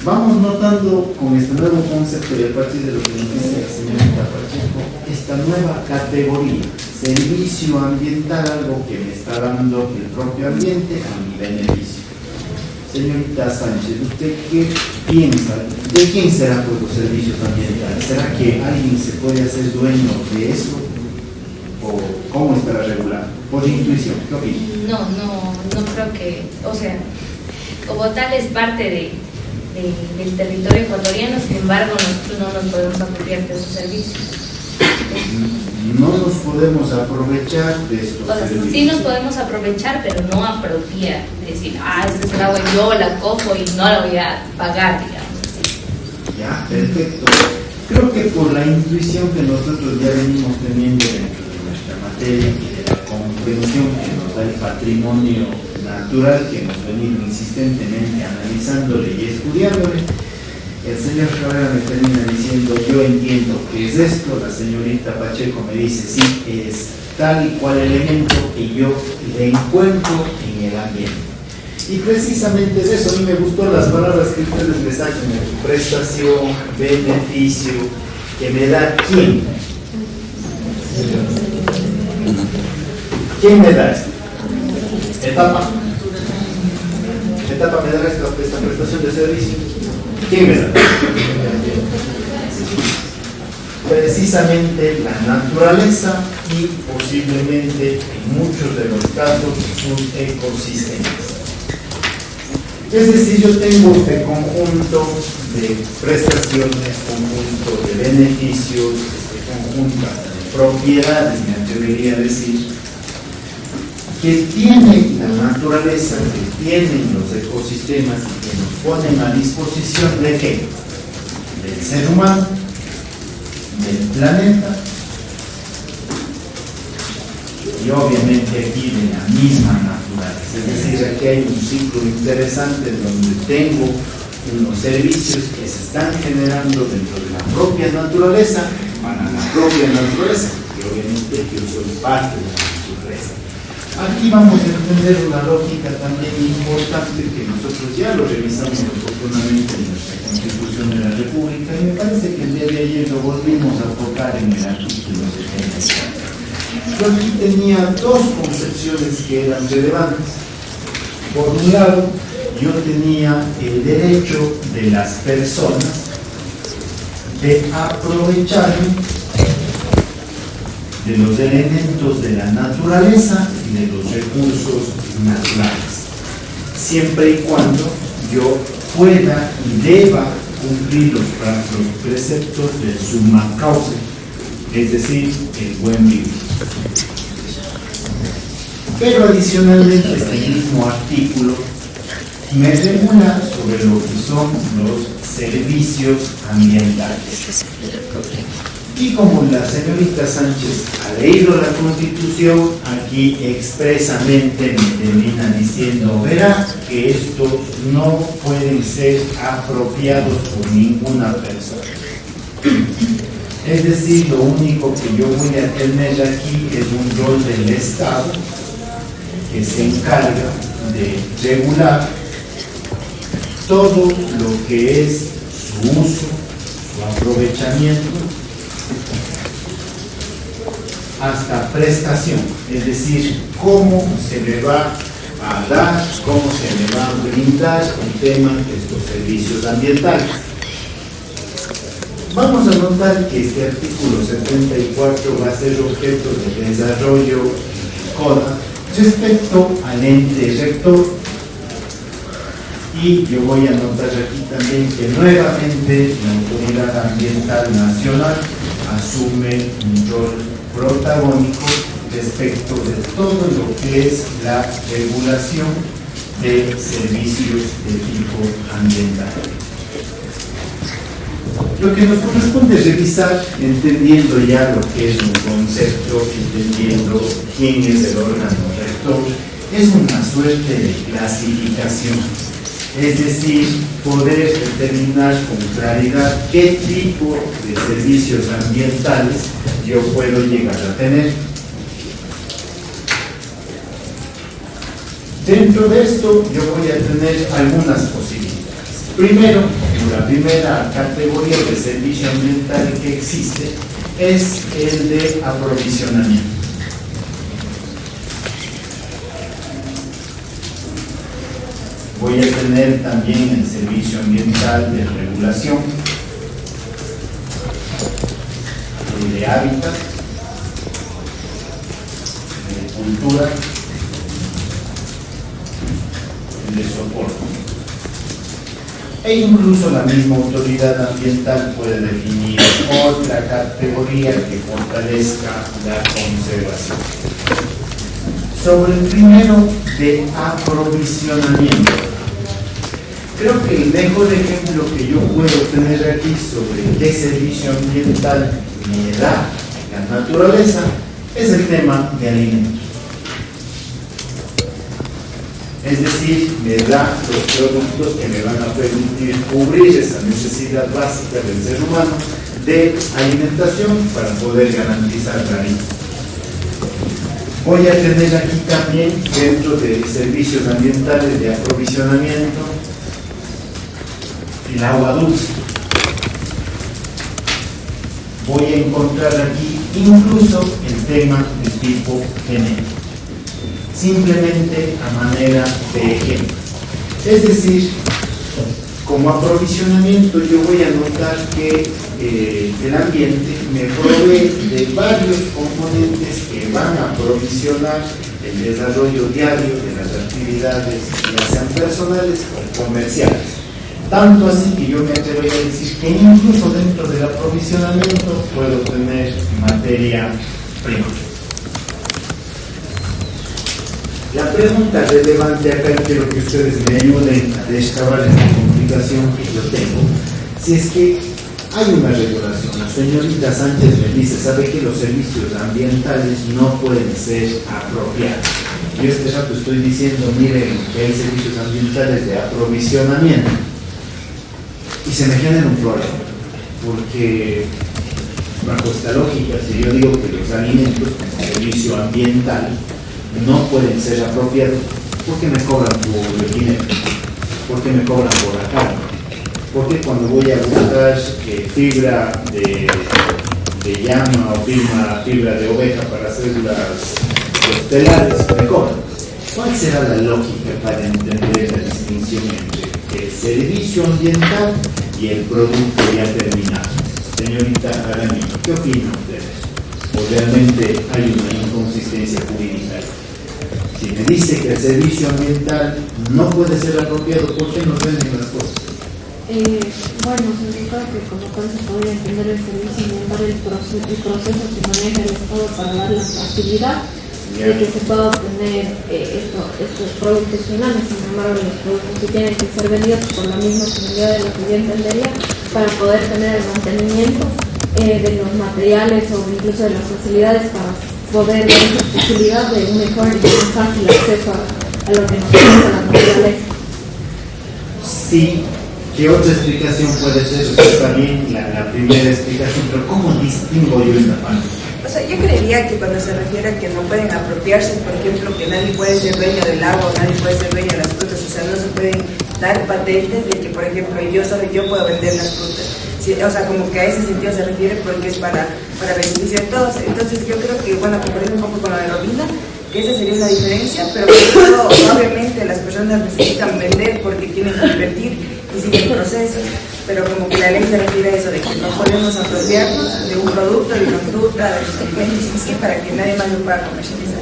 S1: Vamos notando con este nuevo concepto y a partir de lo que nos dice la señorita Pacheco, esta nueva categoría, servicio ambiental, algo que me está dando el propio ambiente a mi beneficio. Señorita Sánchez, ¿usted qué piensa? ¿De quién serán los servicios ambientales? ¿Será que alguien se puede hacer dueño de eso? ¿O cómo estará regulado? Por intuición, ¿qué opina?
S2: No creo que, o sea, como tal es parte del territorio ecuatoriano, sin embargo nosotros no nos podemos apropiar de esos servicios.
S1: No nos podemos aprovechar de estos
S2: O sea,
S1: servicios.
S2: sí nos podemos aprovechar, pero no apropiar, decir, esta es el agua, yo la cojo y no la voy a pagar, digamos así.
S1: Ya, perfecto. Creo que por la intuición que nosotros ya venimos teniendo dentro de nuestra materia y de la comprensión que nos da el patrimonio natural que hemos venido insistentemente analizándole y estudiándole, el señor Cabrera me termina diciendo: yo entiendo que es esto. La señorita Pacheco me dice: sí, es tal y cual elemento que yo le encuentro en el ambiente. Y precisamente es eso. A mí me gustó las palabras que ustedes me sacan: prestación, beneficio, que me da quién. ¿Quién me da esto? Etapa. Etapa me da esta prestación de servicio. ¿Quién me da? Precisamente la naturaleza y posiblemente en muchos de los casos sus ecosistemas. Es decir, yo tengo este conjunto de prestaciones, conjunto de beneficios, este conjunto de propiedades, me atrevería a decir, que tiene la naturaleza, que tienen los ecosistemas y que nos ponen a disposición de ¿qué? Del ser humano, del planeta y obviamente aquí de la misma naturaleza. Es decir, aquí hay un ciclo interesante donde tengo unos servicios que se están generando dentro de la propia naturaleza para la propia naturaleza, y obviamente yo soy parte de la naturaleza. Aquí vamos a entender una lógica también importante que nosotros ya lo revisamos oportunamente en nuestra Constitución de la República, y me parece que el día de ayer lo volvimos a tocar en el artículo 74. Yo aquí tenía dos concepciones que eran relevantes. Por un lado, yo tenía el derecho de las personas de aprovecharme de los elementos de la naturaleza y de los recursos naturales, siempre y cuando yo pueda y deba cumplir los preceptos del summa causa, es decir, el buen vivir. Pero adicionalmente este mismo artículo me regula sobre lo que son los servicios ambientales. Y como la señorita Sánchez ha leído la Constitución, aquí expresamente me termina diciendo: verá que estos no pueden ser apropiados por ninguna persona. Es decir, lo único que yo voy a tener aquí es un rol del Estado que se encarga de regular todo lo que es su uso, su aprovechamiento, hasta prestación, es decir, cómo se le va a dar, cómo se le va a brindar el tema de estos servicios ambientales. Vamos a notar que este artículo 74 va a ser objeto de desarrollo en CODA respecto al ente rector, y yo voy a notar aquí también que nuevamente la Autoridad Ambiental Nacional asume un rol protagónico respecto de todo lo que es la regulación de servicios de tipo ambiental. Lo que nos corresponde revisar, entendiendo ya lo que es un concepto, entendiendo quién es el órgano rector, es una suerte de clasificación, es decir, poder determinar con claridad qué tipo de servicios ambientales yo puedo llegar a tener. Dentro de esto yo voy a tener algunas posibilidades. Primero, la primera categoría de servicio ambiental que existe es el de aprovisionamiento. Voy a tener también el servicio ambiental de regulación, el de hábitat, el de cultura, el de soporte. E incluso la misma autoridad ambiental puede definir otra categoría que fortalezca la conservación. Sobre el primero, de aprovisionamiento. Creo que el mejor ejemplo que yo puedo tener aquí sobre qué servicio ambiental me da la naturaleza es el tema de alimentos. Es decir, me da los productos que me van a permitir cubrir esa necesidad básica del ser humano de alimentación para poder garantizar la vida. Voy a tener aquí también, dentro de servicios ambientales de aprovisionamiento, el agua dulce. Voy a encontrar aquí incluso el tema del tipo genético, simplemente a manera de ejemplo. Es decir, como aprovisionamiento yo voy a notar que el ambiente me provee de varios componentes que van a provisionar el desarrollo diario de las actividades, ya sean personales o comerciales. Tanto así que yo me atrevería a decir que incluso dentro del aprovisionamiento puedo tener materia prima. La pregunta relevante acá, quiero que ustedes me ayuden a descavar esta complicación que yo tengo. Si es que hay una regulación, la señorita Sánchez me dice, ¿sabe que los servicios ambientales no pueden ser apropiados? Yo este rato estoy diciendo, miren, que hay servicios ambientales de aprovisionamiento. Y se me genera un problema, porque bajo esta lógica, si yo digo que los alimentos como servicio ambiental no pueden ser apropiados, ¿por qué me cobran por el dinero? ¿Por qué me cobran por la carne? ¿Por qué cuando voy a buscar fibra de llama o fibra de oveja para hacer los telares me cobran? ¿Cuál será la lógica para entender la distinción entre el servicio ambiental y el producto ya terminado? Señorita Arani, ¿qué opina usted de eso? ¿O realmente hay una inconsistencia jurídica? Si me dice que el servicio ambiental no puede ser apropiado, ¿por qué nos venden las cosas?
S2: Bueno, significa que como tal se podría entender el servicio ambiental, el proceso que maneja el Estado para dar la facilidad de que se pueda obtener estos productos finales. Sin embargo, los productos que tienen que ser vendidos por la misma comunidad de lo que yo entendería para poder tener el mantenimiento de los materiales o incluso de las facilidades para poder dar esa posibilidad de un mejor y más fácil acceso a lo que nos ofrece la naturaleza.
S1: Sí. ¿Qué otra explicación puede ser? O sea, está bien la primera explicación, pero ¿cómo distingo yo esta parte?
S5: O sea, yo creería que cuando se refiere a que no pueden apropiarse, por ejemplo, que nadie puede ser dueño del agua, nadie puede ser dueño de las frutas, o sea, no se pueden dar patentes de que, por ejemplo, yo puedo vender las frutas. Sí, o sea, como que a ese sentido se refiere porque es para beneficiar a todos. Entonces yo creo que, bueno, comparando un poco con lo de Robina, que esa sería una diferencia, pero obviamente las personas necesitan vender porque tienen que invertir y sigue el proceso, pero como que la ley se refiere a eso de que no podemos apropiarnos de un producto, de una fruta, de los alimentos en sí, para que nadie más lo pueda comercializar.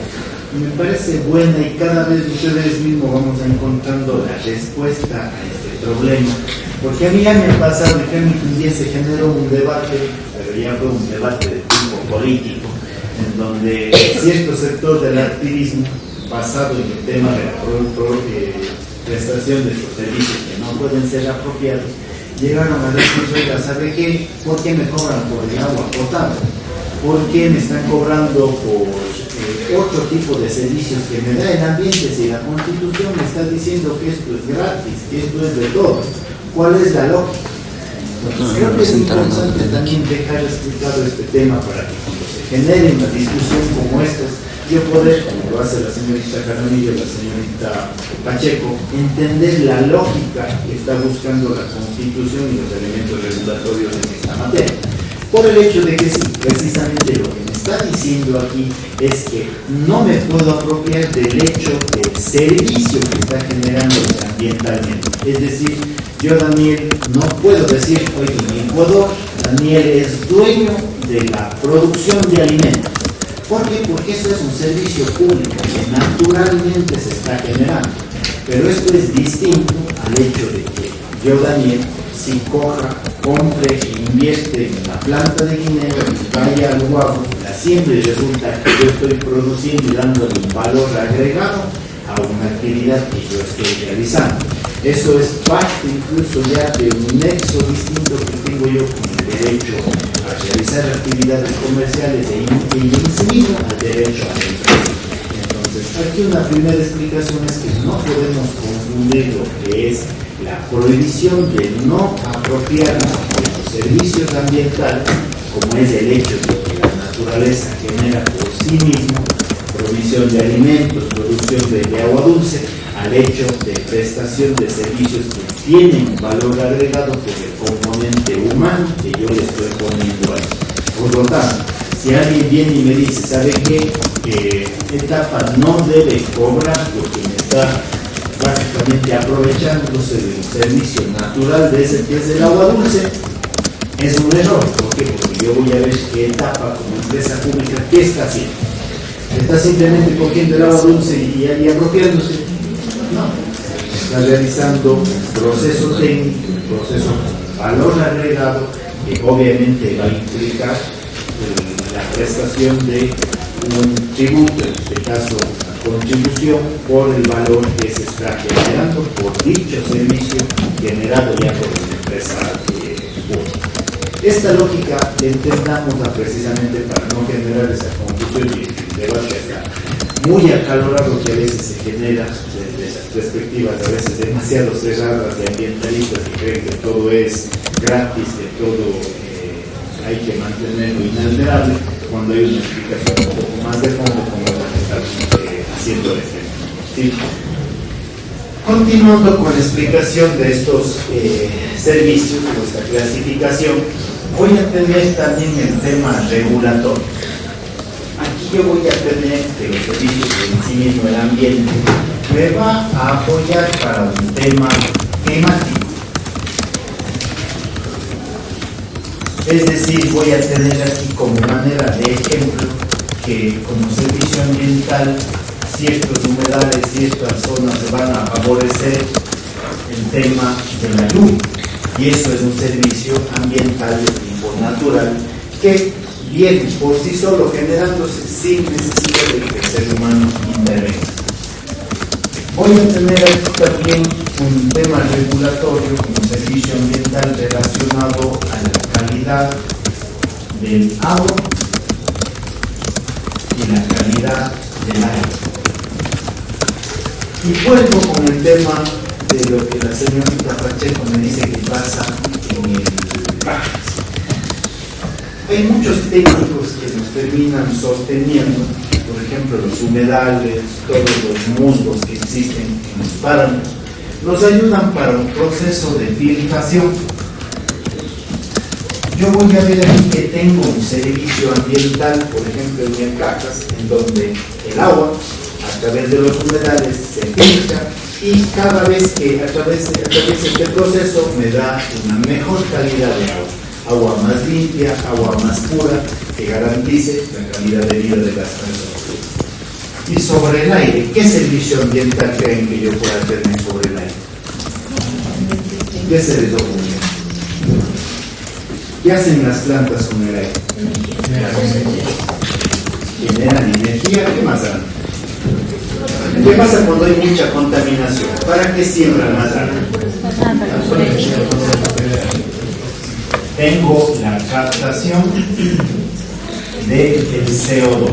S1: Me parece buena y cada vez ustedes mismos vamos encontrando la respuesta a este problema, porque a mí ya me ha pasado que un día se generó un debate, pero ya fue un debate de tipo político, en donde cierto sector del activismo basado en el tema de la prestación de estos servicios que no pueden ser apropiados, llegaron a decir, oiga, ¿sabe qué? ¿Por qué me cobran por el agua potable? ¿Por qué me están cobrando por otro tipo de servicios que me da el ambiente si la Constitución me está diciendo que esto es gratis, que esto es de todo? ¿Cuál es la lógica? Entonces, creo que es importante también dejar explicado este tema para que cuando se genere una discusión como esta, yo poder, como lo hace la señorita Jaramillo, la señorita Pacheco, entender la lógica que está buscando la Constitución y los elementos regulatorios en esta materia. Por el hecho de que sí, precisamente lo que me está diciendo aquí es que no me puedo apropiar del hecho del servicio que está generándose ambientalmente. Es decir, yo, Daniel, no puedo decir, oye, en Ecuador, Daniel es dueño de la producción de alimentos. ¿Por qué? Porque eso es un servicio público que naturalmente se está generando. Pero esto es distinto al hecho de que yo, Daniel, si coja, compre e invierte en la planta de guineo y vaya al guapo, la siembra y resulta que yo estoy produciendo y dándole un valor agregado a una actividad que yo estoy realizando. Eso es parte incluso ya de un nexo distinto que tengo yo con el derecho a realizar actividades comerciales e incidir al derecho a la empresa. Entonces, aquí una primera explicación es que no podemos confundir lo que es la prohibición de no apropiarnos de los servicios ambientales, como es el hecho de que la naturaleza genera por sí mismo provisión de alimentos, producción de agua dulce, al hecho de prestación de servicios que tienen valor agregado por el componente humano que yo le estoy poniendo ahí. Por lo tanto, si alguien viene y me dice, ¿sabe qué? Etapa no debe cobrar porque me está básicamente aprovechándose del servicio natural de ese que es el agua dulce, es un error. ¿Por qué? Porque yo voy a ver que Etapa como empresa pública, ¿qué está haciendo? ¿Está simplemente cogiendo el agua dulce y apropiándose? No. Está realizando un proceso técnico, un proceso con valor agregado que obviamente va a implicar la prestación de un tributo, en este caso una contribución por el valor que se está generando por dicho servicio generado ya por la empresa pública. Esta lógica entendámosla precisamente para no generar esa confusión y el debate acá muy acalorado que a veces se genera desde esas perspectivas a veces demasiado cerradas de ambientalistas que creen que todo es gratis, que todo hay que mantenerlo inalterable, cuando hay una explicación un poco más de fondo como la que estamos haciendo el ejemplo. ¿Sí? Continuando con la explicación de estos servicios, nuestra clasificación, voy a tener también el tema regulatorio. Aquí yo voy a tener que los servicios en sí mismo, el ambiente, me va a apoyar para un tema climático. Es decir, voy a tener aquí como manera de ejemplo que como servicio ambiental ciertos humedales, ciertas zonas se van a favorecer el tema de la lluvia. Y eso es un servicio ambiental de tipo natural que viene por sí solo generándose sin necesidad de que el ser humano intervenga. Voy a tener aquí también un tema regulatorio como servicio ambiental relacionado a la calidad del agua y la calidad del aire. Y vuelvo con el tema de lo que la señorita Pacheco me dice que pasa en el PAC. Hay muchos técnicos que nos terminan sosteniendo, por ejemplo, los humedales, todos los musgos que existen en los páramos, nos ayudan para un proceso de filtración. Yo voy a ver aquí que tengo un servicio ambiental, por ejemplo, en el Cacas, en donde el agua, a través de los humedales, se filtra y cada vez que atraviesa este proceso me da una mejor calidad de agua más limpia, agua más pura, que garantice la calidad de vida de las personas. Y sobre el aire, ¿qué servicio ambiental creen que yo pueda tener sobre el aire? ¿Qué se les ocurre? ¿Qué hacen las plantas con el aire? Generan energía. ¿Qué más harán? ¿Qué pasa cuando hay mucha contaminación? ¿Para qué siembran más árboles? Tengo la captación del CO2.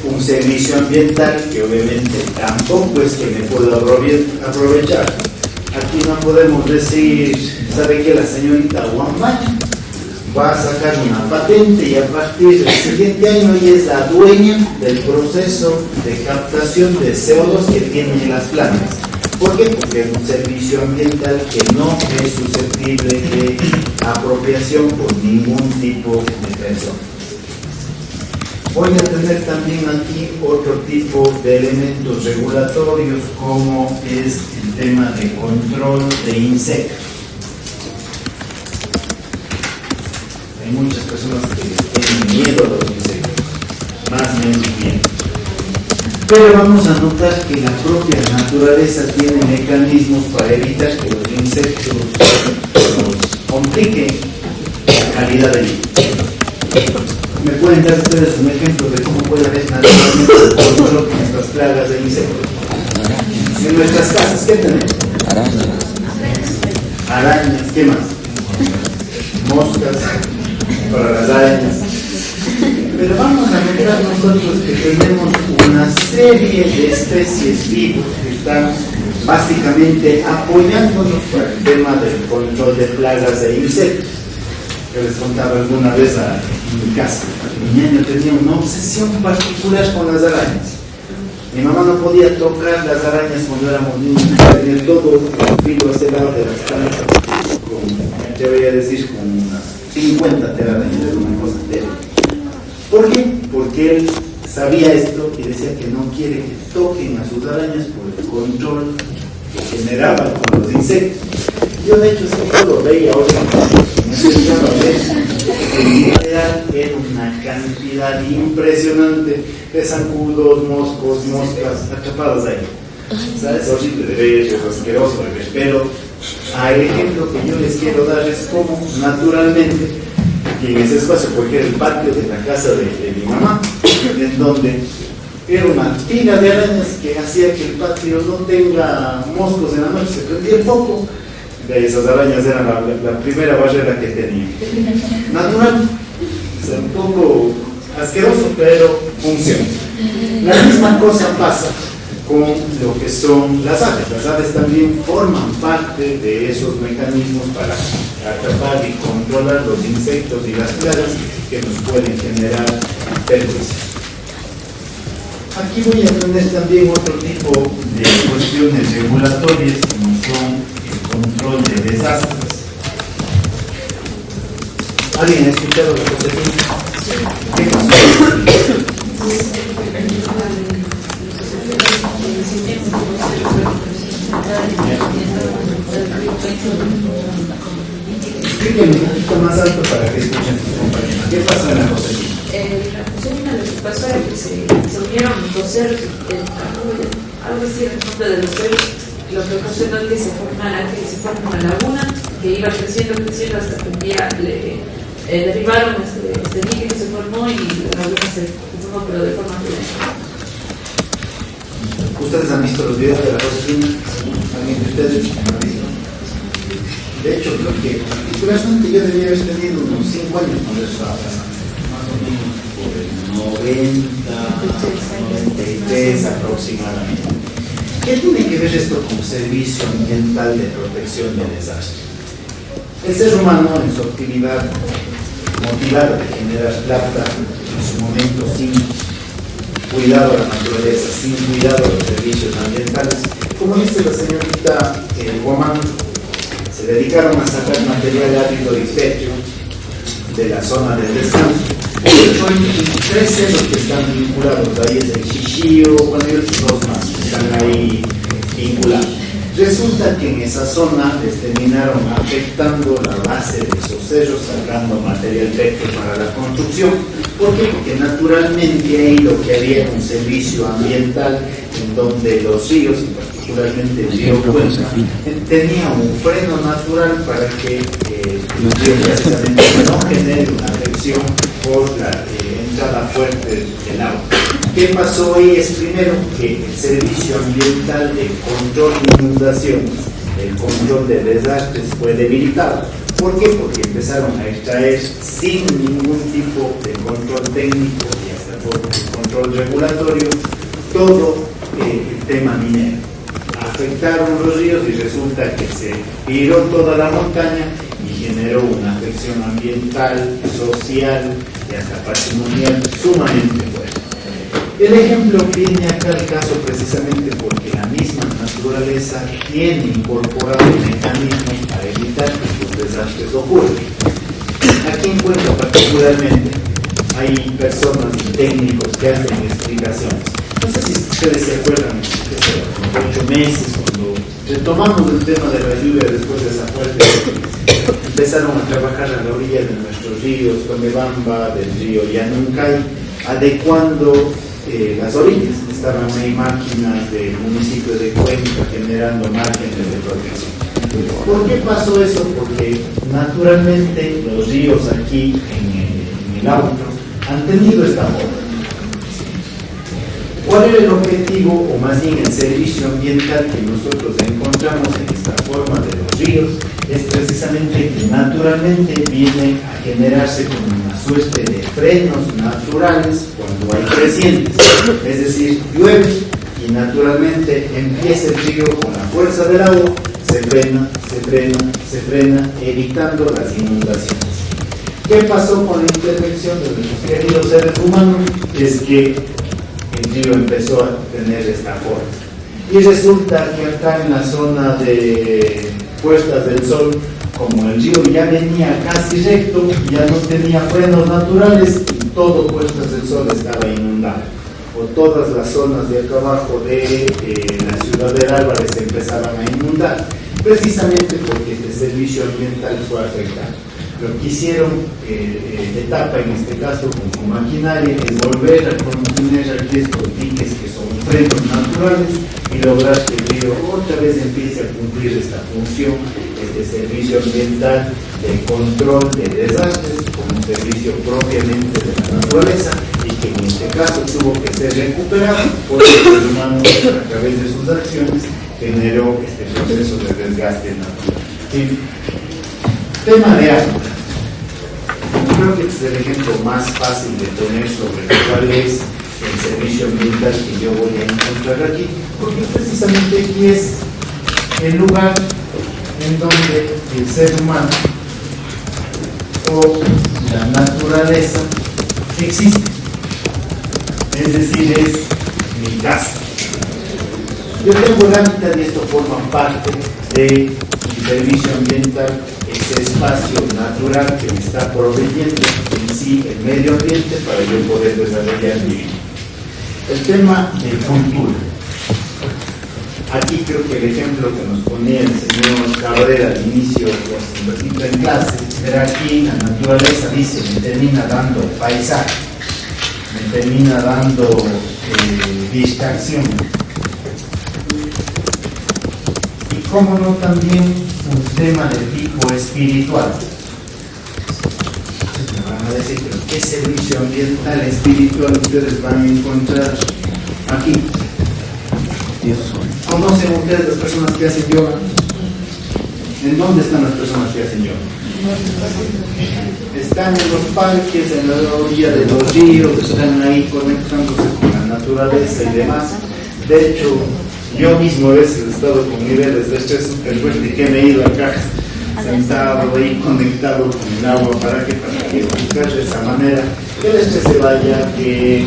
S1: Un servicio ambiental que obviamente tampoco es que me puedo aprovechar. Aquí no podemos decir, ¿sabe qué? La señorita Wambach va a sacar una patente y a partir del siguiente año ella es la dueña del proceso de captación de CO2 que tienen las plantas. ¿Por qué? Porque es un servicio ambiental que no es susceptible de apropiación por ningún tipo de persona. Voy a tener también aquí otro tipo de elementos regulatorios como es el tema de control de insectos. Hay muchas personas que tienen miedo a los insectos, más o menos miedo. Pero vamos a notar que la propia naturaleza tiene mecanismos para evitar que los insectos nos compliquen la calidad del vida. ¿Me pueden dar ustedes un ejemplo de cómo puede haber naturalmente el control con estas plagas de insectos? En nuestras casas, ¿qué tenemos? Arañas, ¿qué más? Moscas, para las arañas. Pero vamos a notar nosotros que tenemos una serie de especies vivas que están básicamente apoyándonos para el tema del control de plagas e insectos. Yo les contaba alguna vez en mi casa, mi niño tenía una obsesión particular con las arañas. Mi mamá no podía tocar las arañas cuando éramos niños, tenía todo el filo a ese lado de las plantas, te voy a decir, con unas 50 telarañas, era una cosa terrible. ¿Por qué? Porque él sabía esto y decía que no quiere que toquen a sus arañas por el control que generaban con los insectos. Yo de hecho eso lo veía ahora, me empezaba a ver que en realidad era una cantidad impresionante de zancudos, moscos, moscas atrapadas ahí. ¿Sabes? Es horrible de ver, es asqueroso de ver, pero el ejemplo que yo les quiero dar es cómo naturalmente, y en ese espacio, porque era el patio de la casa de mi mamá, en donde era una pila de arañas que hacía que el patio no tenga moscos en la noche, se prendía el foco. De esas arañas eran la primera barrera que tenía. Natural, o sea, un poco asqueroso, pero funciona. La misma cosa pasa con lo que son las aves. Las aves también forman parte de esos mecanismos para atrapar y controlar los insectos y las plagas que nos pueden generar perjuicios. Aquí voy a tener también otro tipo de cuestiones regulatorias como son el control de desastres. ¿Alguien ha escuchado la Josefina? ¿Qué pasó? Explíquenme un poquito más alto para que escuchen sus compañeros. ¿Qué pasó en la Josefina?
S6: La Josefina lo que pasó es que se unieron dos cerros, algo así el nombre de los cerros, lo que ocasionó que se forma una laguna que iba creciendo hasta que un día derribaron este dique que se formó y la laguna se formó, pero de forma violenta.
S1: ¿Ustedes han visto los videos de la Josefina? ¿Alguien de ustedes han visto? De hecho, creo que curiosamente yo debía haber tenido unos 5 años cuando eso estaba pasando. Más o menos por el 93 aproximadamente. ¿Qué tiene que ver esto con servicio ambiental de protección de desastres? El ser humano en su actividad motivada de generar plata en su momento sin cuidado a la naturaleza, sin cuidado a los servicios ambientales, como dice la señorita Guamán, se dedicaron a sacar material árido y fértil de la zona del descanso. De hecho, hay 3 cerros que están vinculados, ahí es el Xixío, bueno, hay otros 2 más que están ahí vinculados. Resulta que en esa zona les terminaron afectando la base de esos cerros, sacando material fértil para la construcción. ¿Por qué? Porque naturalmente ahí lo que había era un servicio ambiental en donde los ríos, y particularmente el río Cuenca, tenía un freno natural para que el río precisamente no genere una afección por la entrada fuerte del agua. ¿Qué pasó ahí? Es primero que el servicio ambiental de control de inundaciones, el control de desastres fue debilitado. ¿Por qué? Porque empezaron a extraer sin ningún tipo de control técnico y hasta por control regulatorio todo el tema minero. Afectaron los ríos y resulta que se tiró toda la montaña y generó una afección ambiental, social y hasta patrimonial sumamente fuerte. El ejemplo viene acá al caso precisamente porque la misma naturaleza tiene incorporado mecanismos para evitar que los desastres ocurran. Aquí en Cuenca particularmente hay personas y técnicos que hacen explicaciones. No sé si ustedes se acuerdan, hace 8 meses cuando retomamos el tema de la lluvia después de esa fuerte, empezaron a trabajar a la orilla de nuestros ríos, Tomebamba, del río Yanuncay, adecuando las orillas. Estaban ahí máquinas del municipio de Cuenca generando márgenes de protección. ¿Por qué pasó eso? Porque naturalmente los ríos aquí en el Austro han tenido esta forma. ¿Cuál era el objetivo, o más más bien el servicio ambiental que nosotros encontramos en esta forma de los ríos es precisamente que naturalmente viene a generarse como una suerte de frenos naturales cuando hay crecientes, es decir, llueve y naturalmente empieza el río con la fuerza del agua, se frena, evitando las inundaciones. ¿Qué pasó con la intervención de nuestros queridos seres humanos? Es que el río empezó a tener esta forma. Y resulta que acá en la zona de Puestas del Sol, como el río ya venía casi recto, ya no tenía frenos naturales y todo Puestas del Sol estaba inundado. O todas las zonas de acá abajo de la ciudad de Álvarez empezaban a inundar, precisamente porque este servicio ambiental fue afectado. Lo que hicieron etapa en este caso con maquinaria es volver a contener aquí estos diques que son frenos naturales y lograr que el río otra vez empiece a cumplir esta función, este servicio ambiental de control de desastres como un servicio propiamente de la naturaleza y que en este caso tuvo que ser recuperado porque el ser humano a través de sus acciones generó este proceso de desgaste natural. ¿Sí? Tema de agua. Creo que este es el ejemplo más fácil de poner sobre cuál es el servicio ambiental que yo voy a encontrar aquí, porque precisamente aquí es el lugar en donde el ser humano o la naturaleza existe. Es decir, es mi casa. Yo tengo el hábitat y esto forma parte de mi servicio ambiental, ese espacio natural que me está proveyendo en sí el medio ambiente para yo poder desarrollar mi vida. El tema de cultura. Aquí creo que el ejemplo que nos ponía el señor Cabrera al inicio, pues, en clase, era aquí la naturaleza dice, me termina dando paisaje, me termina dando distracción. Y cómo no también un tema de tipo espiritual. Me van a decir, pero ¿qué servicio ambiental espiritual ustedes van a encontrar aquí? ¿Conocen ustedes las personas que hacen yoga? ¿En dónde están las personas que hacen yoga? Están en los parques, en la orilla de los ríos, están ahí conectándose con la naturaleza y demás. De hecho, yo mismo a veces he estado con niveles de estrés súper fuertes y que me he ido acá sentado ahí conectado con el agua para que buscar de esa manera que el estrés se vaya, que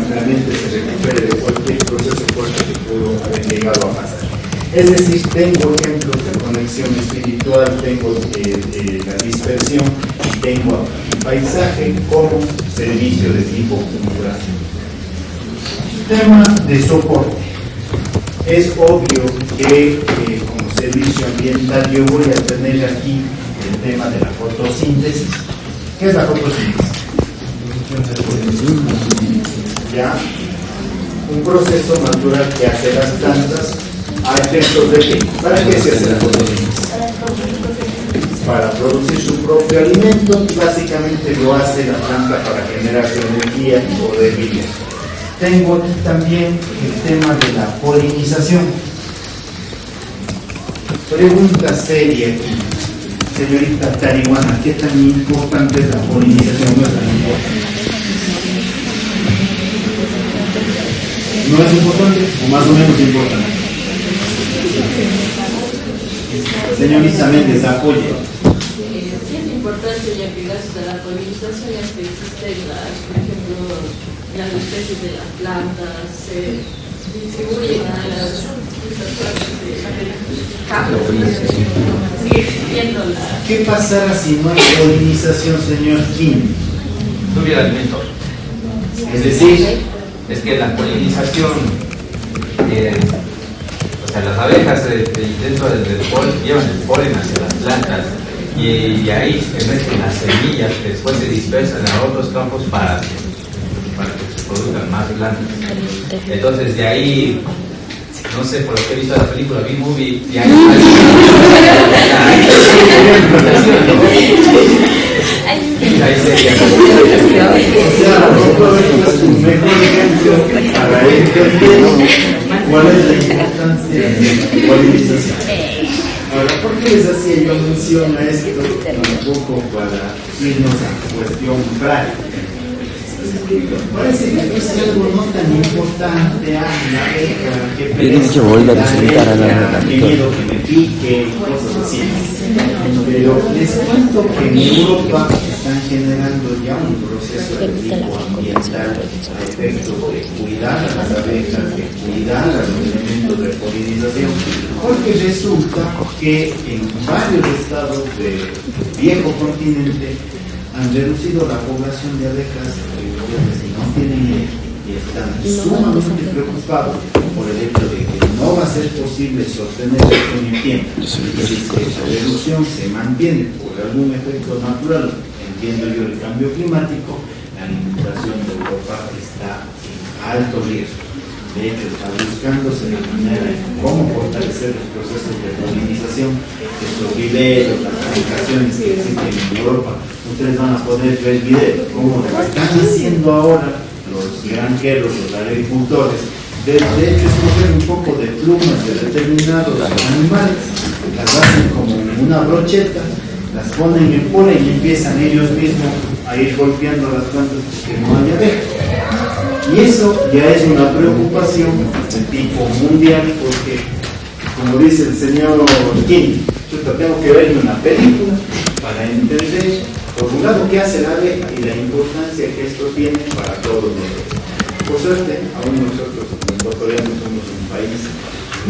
S1: la mente se recupere de cualquier proceso fuerte que pudo haber llegado a pasar. Es decir, tengo ejemplos de conexión espiritual, tengo la dispersión y tengo el paisaje como servicio de tipo cultural. Tema de soporte. Es obvio que como servicio ambiental yo voy a tener aquí el tema de la fotosíntesis. ¿Qué es la fotosíntesis? ¿Ya? Un proceso natural que hace las plantas a efectos de qué? ¿Para qué se hace la fotosíntesis? Para producir su propio alimento y básicamente lo hace la planta para generar su energía y poder vivir. Tengo aquí también el tema de la polinización. Pregunta seria aquí, señorita Tarihuana, ¿qué tan importante es la polinización? No es tan importante. ¿No es importante o más o menos importante? Señorita Méndez, apoye.
S7: Sí es importante, ya que gracias a la polinización es que existen por ejemplo, las especies de las plantas se distribuyen a las partes de campo. Sigue existiendo la...
S1: ¿Qué pasará si no hay polinización, señor Kim?
S8: No hubiera alimentos.
S1: Es decir,
S8: Es que la polinización, o sea, las abejas dentro del polen llevan el polen hacia las plantas y ahí se meten las semillas que después se dispersan a otros campos para que se produzcan más plantas. Entonces de ahí, no sé, por lo que he visto de la película B-Movie, y ahí sería.
S1: o sea, un mejor ejemplo para él ¿Cuál es la importancia de la polinización? Ahora, ¿por qué les hacía yo mención a esto? Un poco para irnos a cuestión práctica. Parece que es algo no tan importante, la abeja, que pereza, que miedo que me pique, cosas así. Pero les cuento que en Europa están generando ya un proceso de tipo ambiental a efectos de cuidar a las abejas, de cuidar a los elementos de polinización, porque resulta que en varios estados del viejo continente han reducido la población de abejas que no tienen y están sumamente preocupados por el hecho de que no va a ser posible sostener esto en el tiempo. Si esa reducción se mantiene por algún efecto natural, entiendo yo el cambio climático, la alimentación de Europa está en alto riesgo. De hecho, está buscándose la manera de cómo fortalecer los procesos de polinización, estos videos, las aplicaciones que existen en Europa. Ustedes van a poder ver videos, cómo lo están haciendo ahora los granjeros, los agricultores. De hecho, escoger un poco de plumas de determinados animales, las hacen como en una brocheta, las ponen en polen y empiezan ellos mismos a ir golpeando las plantas porque no hay abejas. Y eso ya es una preocupación de tipo mundial, porque, como dice el señor King, yo tengo que ver una película para entender, por un lado, qué hace la abeja y la importancia que esto tiene para todos nosotros. Por suerte, aún nosotros, los ecuatorianos, somos un país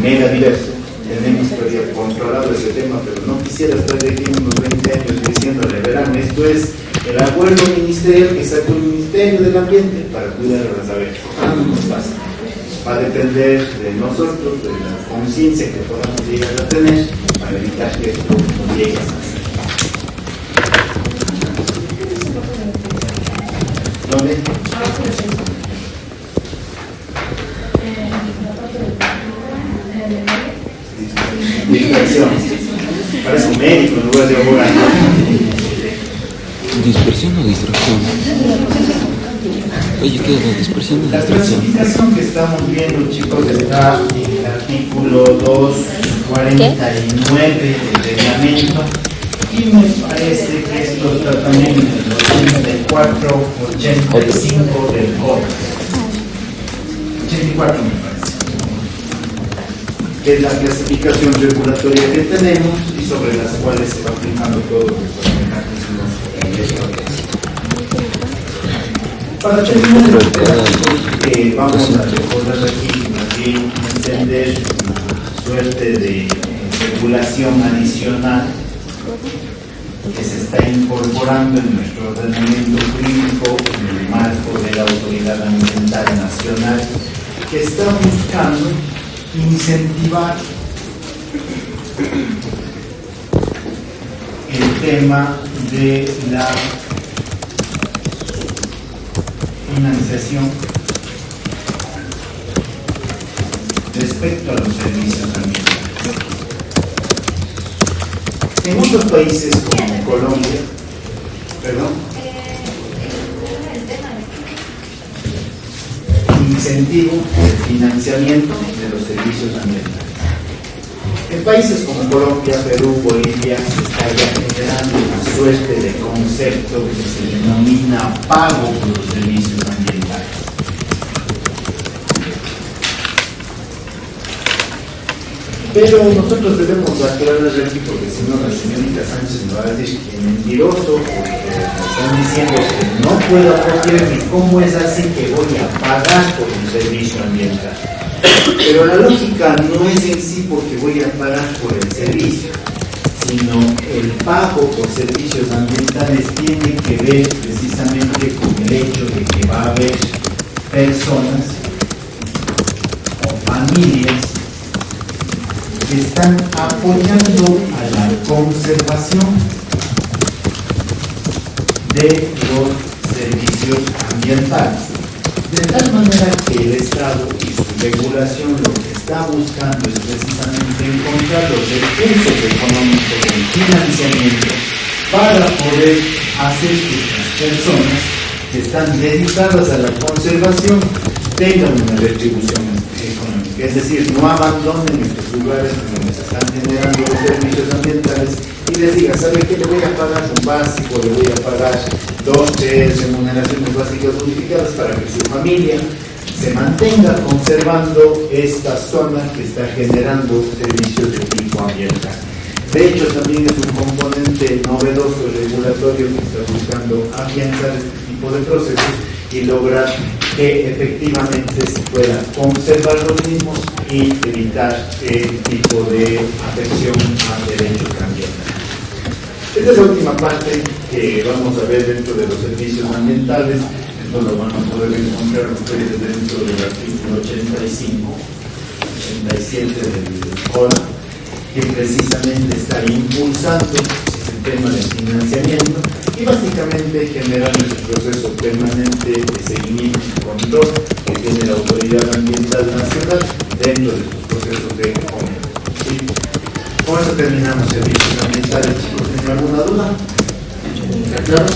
S1: mega diverso, tenemos todavía controlado ese tema, pero no quisiera estar de aquí unos 20 años diciéndole, verán, esto es el acuerdo ministerial que sacó el Ministerio del Ambiente para cuidar a las abejas. No nos pasa. Va a depender de nosotros, de la conciencia que podamos llegar a tener para evitar que esto no llegue a pasar. ¿Dónde? Dispersión. Parece un médico en lugar de abogado.
S9: ¿Dispersión o distracción? Oye, ¿qué es la dispersión o
S1: La
S9: distracción?
S1: clasificación que estamos viendo, chicos, está en el artículo 249 del reglamento y me parece que estos tratamientos los 84-85 del código. 84 me parece. Que es la clasificación regulatoria que tenemos y sobre las cuales se va aplicando todos estos mecanismos legales. Para terminar los pedagogos que vamos a recordar aquí, más bien entender una suerte de regulación adicional que se está incorporando en nuestro ordenamiento jurídico en el marco de la Autoridad Ambiental Nacional, que está buscando incentivar el tema de la financiación respecto a los servicios ambientales. En otros países como Colombia, incentivo de financiamiento de los servicios ambientales. En países como Colombia, Perú, Bolivia, se está ya generando una suerte de concepto que se denomina pago por los servicios ambientales. Pero nosotros debemos aclarar aquí, porque si no la señorita Sánchez me va a decir que es mentiroso, porque me están diciendo que no puedo apropiar ni cómo es así que voy a pagar por un servicio ambiental. Pero la lógica no es en sí porque voy a pagar por el servicio, sino el pago por servicios ambientales tiene que ver precisamente con el hecho de que va a haber personas o familias que están apoyando a la conservación de los servicios ambientales. De tal manera que el Estado y su regulación lo que está buscando es precisamente encontrar los recursos económicos del financiamiento para poder hacer que las personas que están dedicadas a la conservación tengan una retribución económica. Es decir, no abandonen estos lugares donde se están generando los servicios ambientales y les diga, ¿sabe qué? Le voy a pagar un básico, le voy a pagar 2, 3 remuneraciones básicas unificadas para que su familia se mantenga conservando esta zona que está generando servicios de tipo ambiental. De hecho, también es un componente novedoso regulatorio que está buscando afianzar este tipo de procesos y lograr que efectivamente se pueda conservar los mismos y evitar el tipo de afección a derechos ambientales. Esta es la última parte que vamos a ver dentro de los servicios ambientales. Esto lo van a poder encontrar ustedes dentro del artículo 85, 87 del COLA, que precisamente está impulsando el tema del financiamiento y básicamente generando ese proceso permanente de seguimiento y control que tiene la Autoridad Ambiental Nacional dentro de sus procesos de fomento. ¿Sí? Con eso terminamos servicios ambientales, chicos. ¿Tienen alguna duda? ¿Está claro?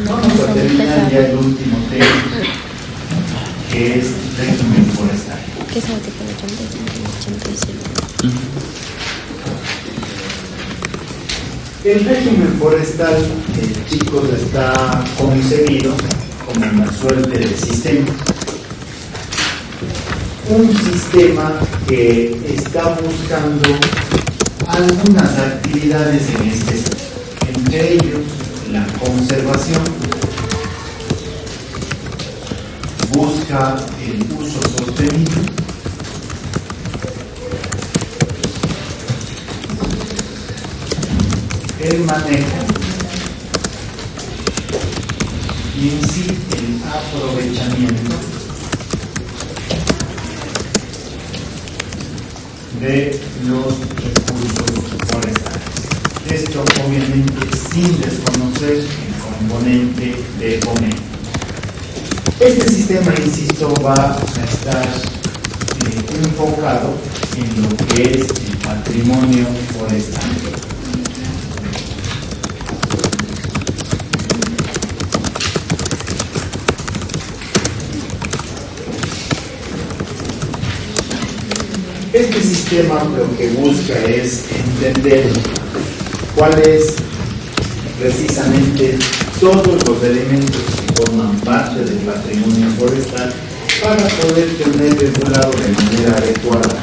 S1: Vamos a terminar ya el último tema, que es régimen forestal.
S2: ¿Qué es artículo 87?
S1: El régimen forestal, chicos, está concebido como una suerte de sistema. Un sistema que está buscando algunas actividades en este sector, entre ellos la conservación, busca el uso sostenible, el manejo y en sí el aprovechamiento de los recursos forestales. Esto obviamente sin desconocer el componente de fomento. Este sistema, insisto, va a estar enfocado en lo que es el patrimonio forestal. Este sistema lo que busca es entender cuál es precisamente todos los elementos que forman parte del patrimonio forestal para poder tener regulado de manera adecuada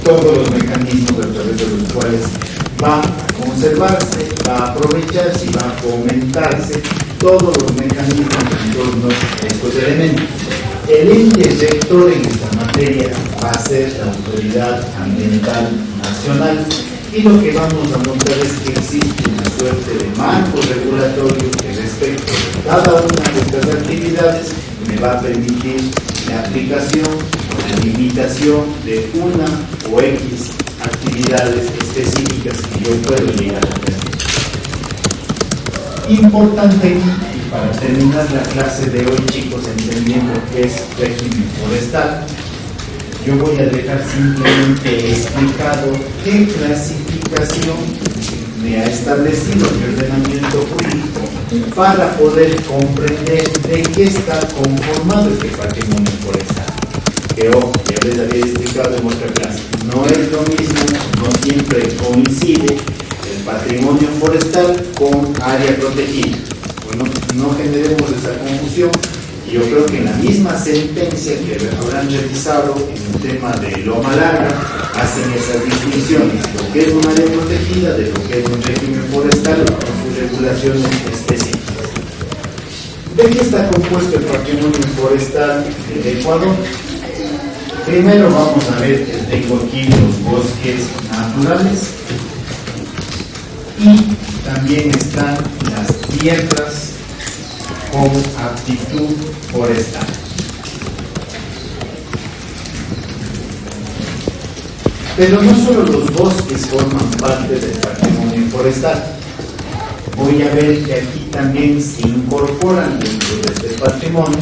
S1: todos los mecanismos a través de los cuales va a conservarse, va a aprovecharse y va a fomentarse todos los mecanismos en torno a estos elementos. El ente rector en esta materia va a ser la Autoridad Ambiental Nacional y lo que vamos a notar es que existe una suerte de marco regulatorio que respecto de cada una de estas actividades me va a permitir la aplicación o la limitación de una o X actividades específicas que yo puedo llegar a tener. Importante para terminar la clase de hoy, chicos, entendiendo qué es régimen forestal, yo voy a dejar simplemente explicado qué clasificación me ha establecido el ordenamiento jurídico para poder comprender de qué está conformado este patrimonio forestal. Que ojo, ya les había explicado en otra clase, no es lo mismo, no siempre coincide el patrimonio forestal con área protegida. Bueno, no generemos esa confusión. Y yo creo que en la misma sentencia que habrán revisado en el tema de Loma Larga hacen esas distinciones, lo que es un área protegida de lo que es un régimen forestal con sus regulaciones específicas. ¿De qué está compuesto el patrimonio forestal del Ecuador? Primero vamos a ver que tengo aquí los bosques naturales y también están las tierras con aptitud forestal. Pero no solo los bosques forman parte del patrimonio forestal. Voy a ver que aquí también se incorporan dentro de este patrimonio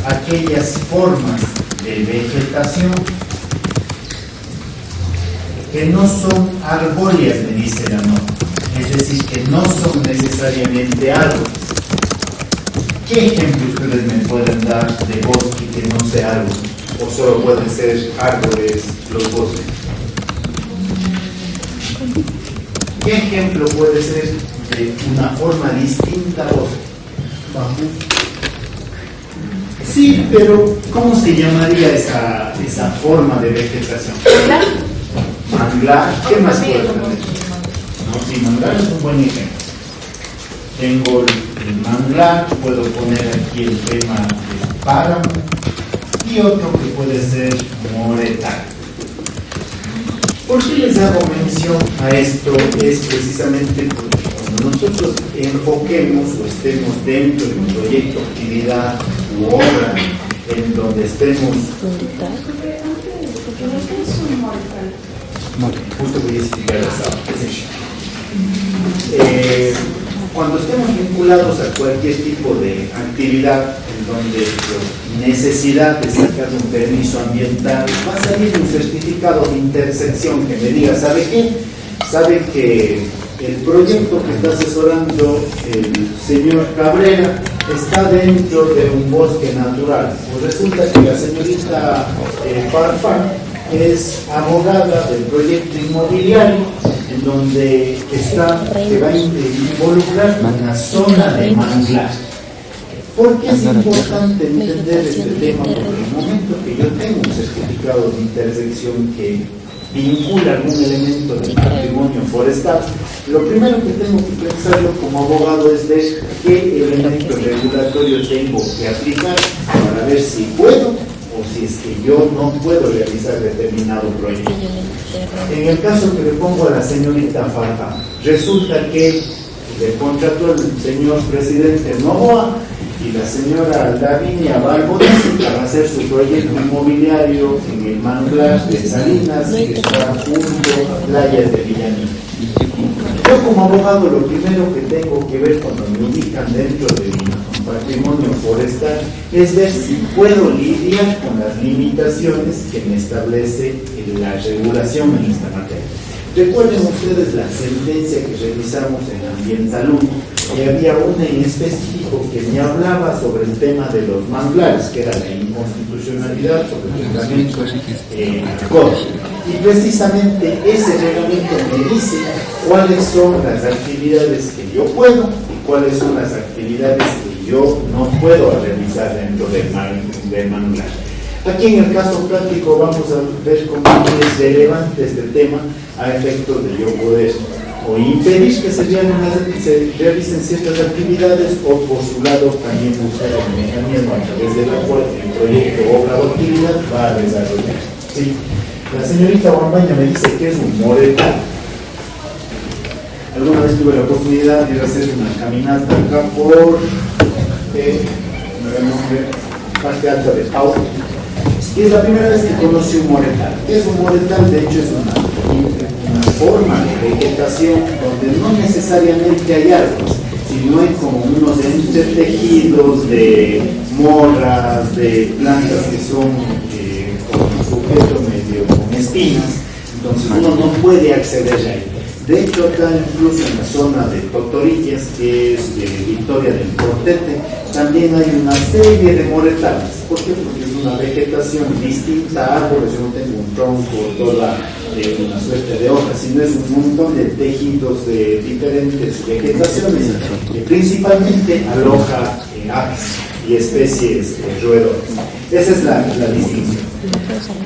S1: aquellas formas de vegetación que no son arbóreas, me dice la norma, es decir, que no son necesariamente árboles. ¿Qué ejemplo ustedes me pueden dar de bosque que no sea árbol? ¿O solo pueden ser árboles los bosques? ¿Qué ejemplo puede ser de una forma distinta a bosque? Bambú. Sí, pero ¿cómo se llamaría esa forma de vegetación? Manglar. ¿Qué más puede tener? No, sí, manglar es un buen ejemplo. Tengo el manglar, puedo poner aquí el tema del páramo y otro que puede ser moretal. ¿Por qué les hago mención a esto? Es precisamente porque cuando nosotros enfoquemos o estemos dentro de un proyecto, actividad u obra en donde estemos. Justo voy a explicar cuando estemos vinculados a cualquier tipo de actividad en donde por necesidad de sacar un permiso ambiental va a salir un certificado de intersección que me diga, ¿sabe qué? Sabe que el proyecto que está asesorando el señor Cabrera está dentro de un bosque natural. Pues resulta que la señorita Farfán es abogada del proyecto inmobiliario en donde que va a involucrar una zona de manglar. ¿Por qué es importante entender este tema? Porque en el momento que yo tengo un certificado de intersección que vincula algún elemento del patrimonio forestal, lo primero que tengo que pensarlo como abogado es ver qué elemento regulatorio tengo que aplicar para ver si puedo o si es que yo no puedo realizar determinado proyecto. En el caso que le pongo a la señorita Farfán, resulta que le contrató el señor presidente Novoa y la señora Lavinia Balbonesi para hacer su proyecto inmobiliario en el manglar de Salinas, que está junto a playas de Villamil. Yo como abogado lo primero que tengo que ver cuando me ubican dentro de un patrimonio forestal es ver si puedo lidiar con las limitaciones que me establece la regulación en esta materia. Recuerden ustedes la sentencia que revisamos en Ambiental 1 y había una en específico que me hablaba sobre el tema de los manglares, que era la inconstitucionalidad sobre el reglamento código. Y precisamente ese reglamento me dice cuáles son las actividades que yo puedo y cuáles son las actividades que yo no puedo realizar dentro del manglar. Aquí en el caso práctico vamos a ver cómo es relevante este tema a efectos de yo poder o impedir que se realicen ciertas actividades o por su lado también buscar el mecanismo a través del cual el proyecto, obra o actividad va a desarrollar. ¿Sí? La señorita Guambaña me dice que es un moretal. Alguna vez tuve la oportunidad de ir a hacer una caminata acá por parte alta de Pau. Y es la primera vez que conocí un moretal. ¿Qué es un moretal? De hecho es una forma de vegetación donde no necesariamente hay árboles, sino hay como unos entretejidos de morras, de plantas que son con sujeto medio con espinas, entonces uno no puede acceder ahí. De hecho, acá incluso en la zona de Totorillas, que es de Victoria del Portete, también hay una serie de moretales. ¿Por qué? Porque es una vegetación distinta a árboles. Yo no tengo un tronco, toda una suerte de hojas, sino es un montón de tejidos de diferentes vegetaciones que principalmente aloja aves y especies roedoras. Esa es la distinción.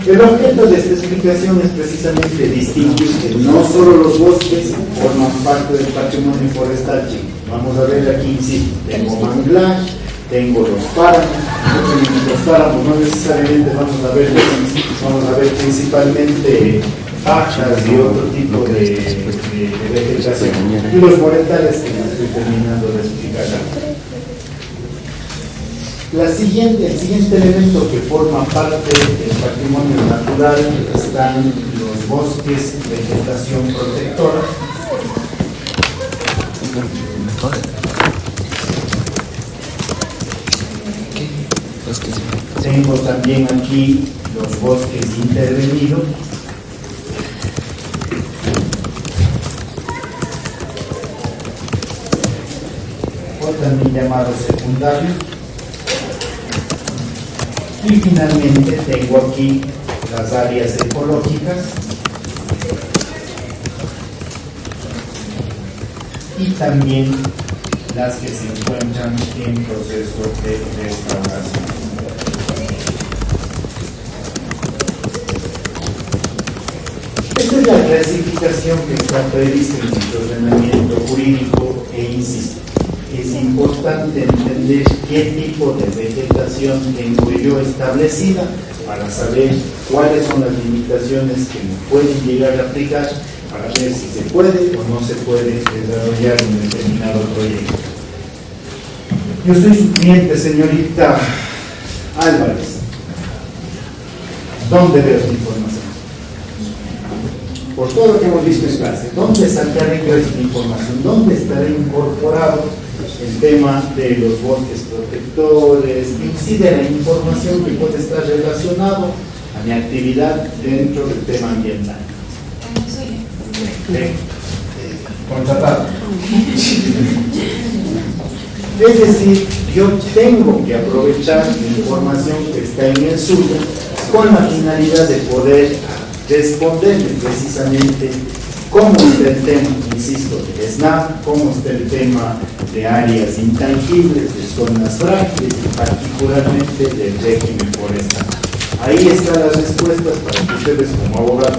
S1: El objeto de esta explicación es precisamente distinguir que no solo los bosques forman parte del patrimonio forestal. Vamos a ver aquí, insisto, tengo manglar, tengo los páramos. Los páramos no necesariamente vamos a ver principalmente pajas y otro tipo de vegetación. Y los moretales que me estoy terminando de explicar acá. El siguiente elemento que forma parte del patrimonio natural están los bosques, vegetación protectora. Tengo también aquí los bosques intervenidos. O también llamados secundarios. Y finalmente tengo aquí las áreas ecológicas y también las que se encuentran en proceso de restauración. Esta es la clasificación que está prevista en nuestro ordenamiento jurídico e insisto, es importante entender qué tipo de vegetación tengo yo establecida para saber cuáles son las limitaciones que me pueden llegar a aplicar para ver si se puede o no se puede desarrollar un determinado proyecto. Yo soy su cliente, señorita Álvarez. ¿Dónde veo esta información? Por todo lo que hemos visto en clase, ¿dónde sacaré yo esta información? ¿Dónde estará incorporado el tema de los bosques protectores, incide la información que puede estar relacionado a mi actividad dentro del tema ambiental? Contratado. Es decir, yo tengo que aprovechar la información que está en el suyo con la finalidad de poder responderle precisamente cómo está el tema, insisto, del SNAP, cómo está el tema de áreas intangibles, de zonas frágiles y particularmente del régimen forestal. Ahí están las respuestas para que ustedes como abogados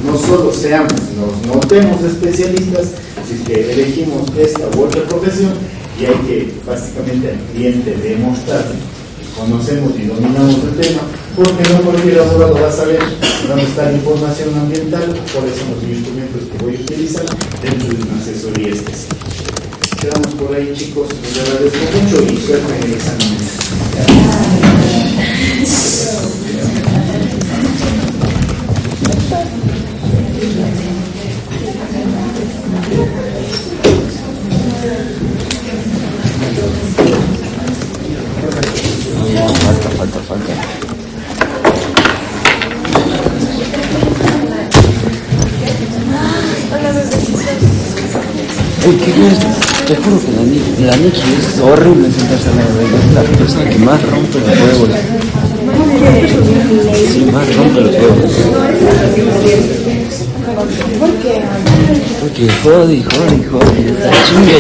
S1: no solo seamos, nos notemos especialistas, sino que elegimos esta u otra profesión y hay que básicamente al cliente demostrar que conocemos y dominamos el tema, porque no cualquier abogado va a saber dónde está la información ambiental, cuáles son los instrumentos que voy a utilizar dentro de una asesoría específica. Quedamos por ahí, chicos, les agradezco mucho y suerte en el examen.
S9: Falta. Uy, ¿qué es? Te juro que la Niki es horrible sentarse al lado de ella. Es la persona que más rompe los huevos. Sí, más rompe los huevos. Porque jode. Chinga.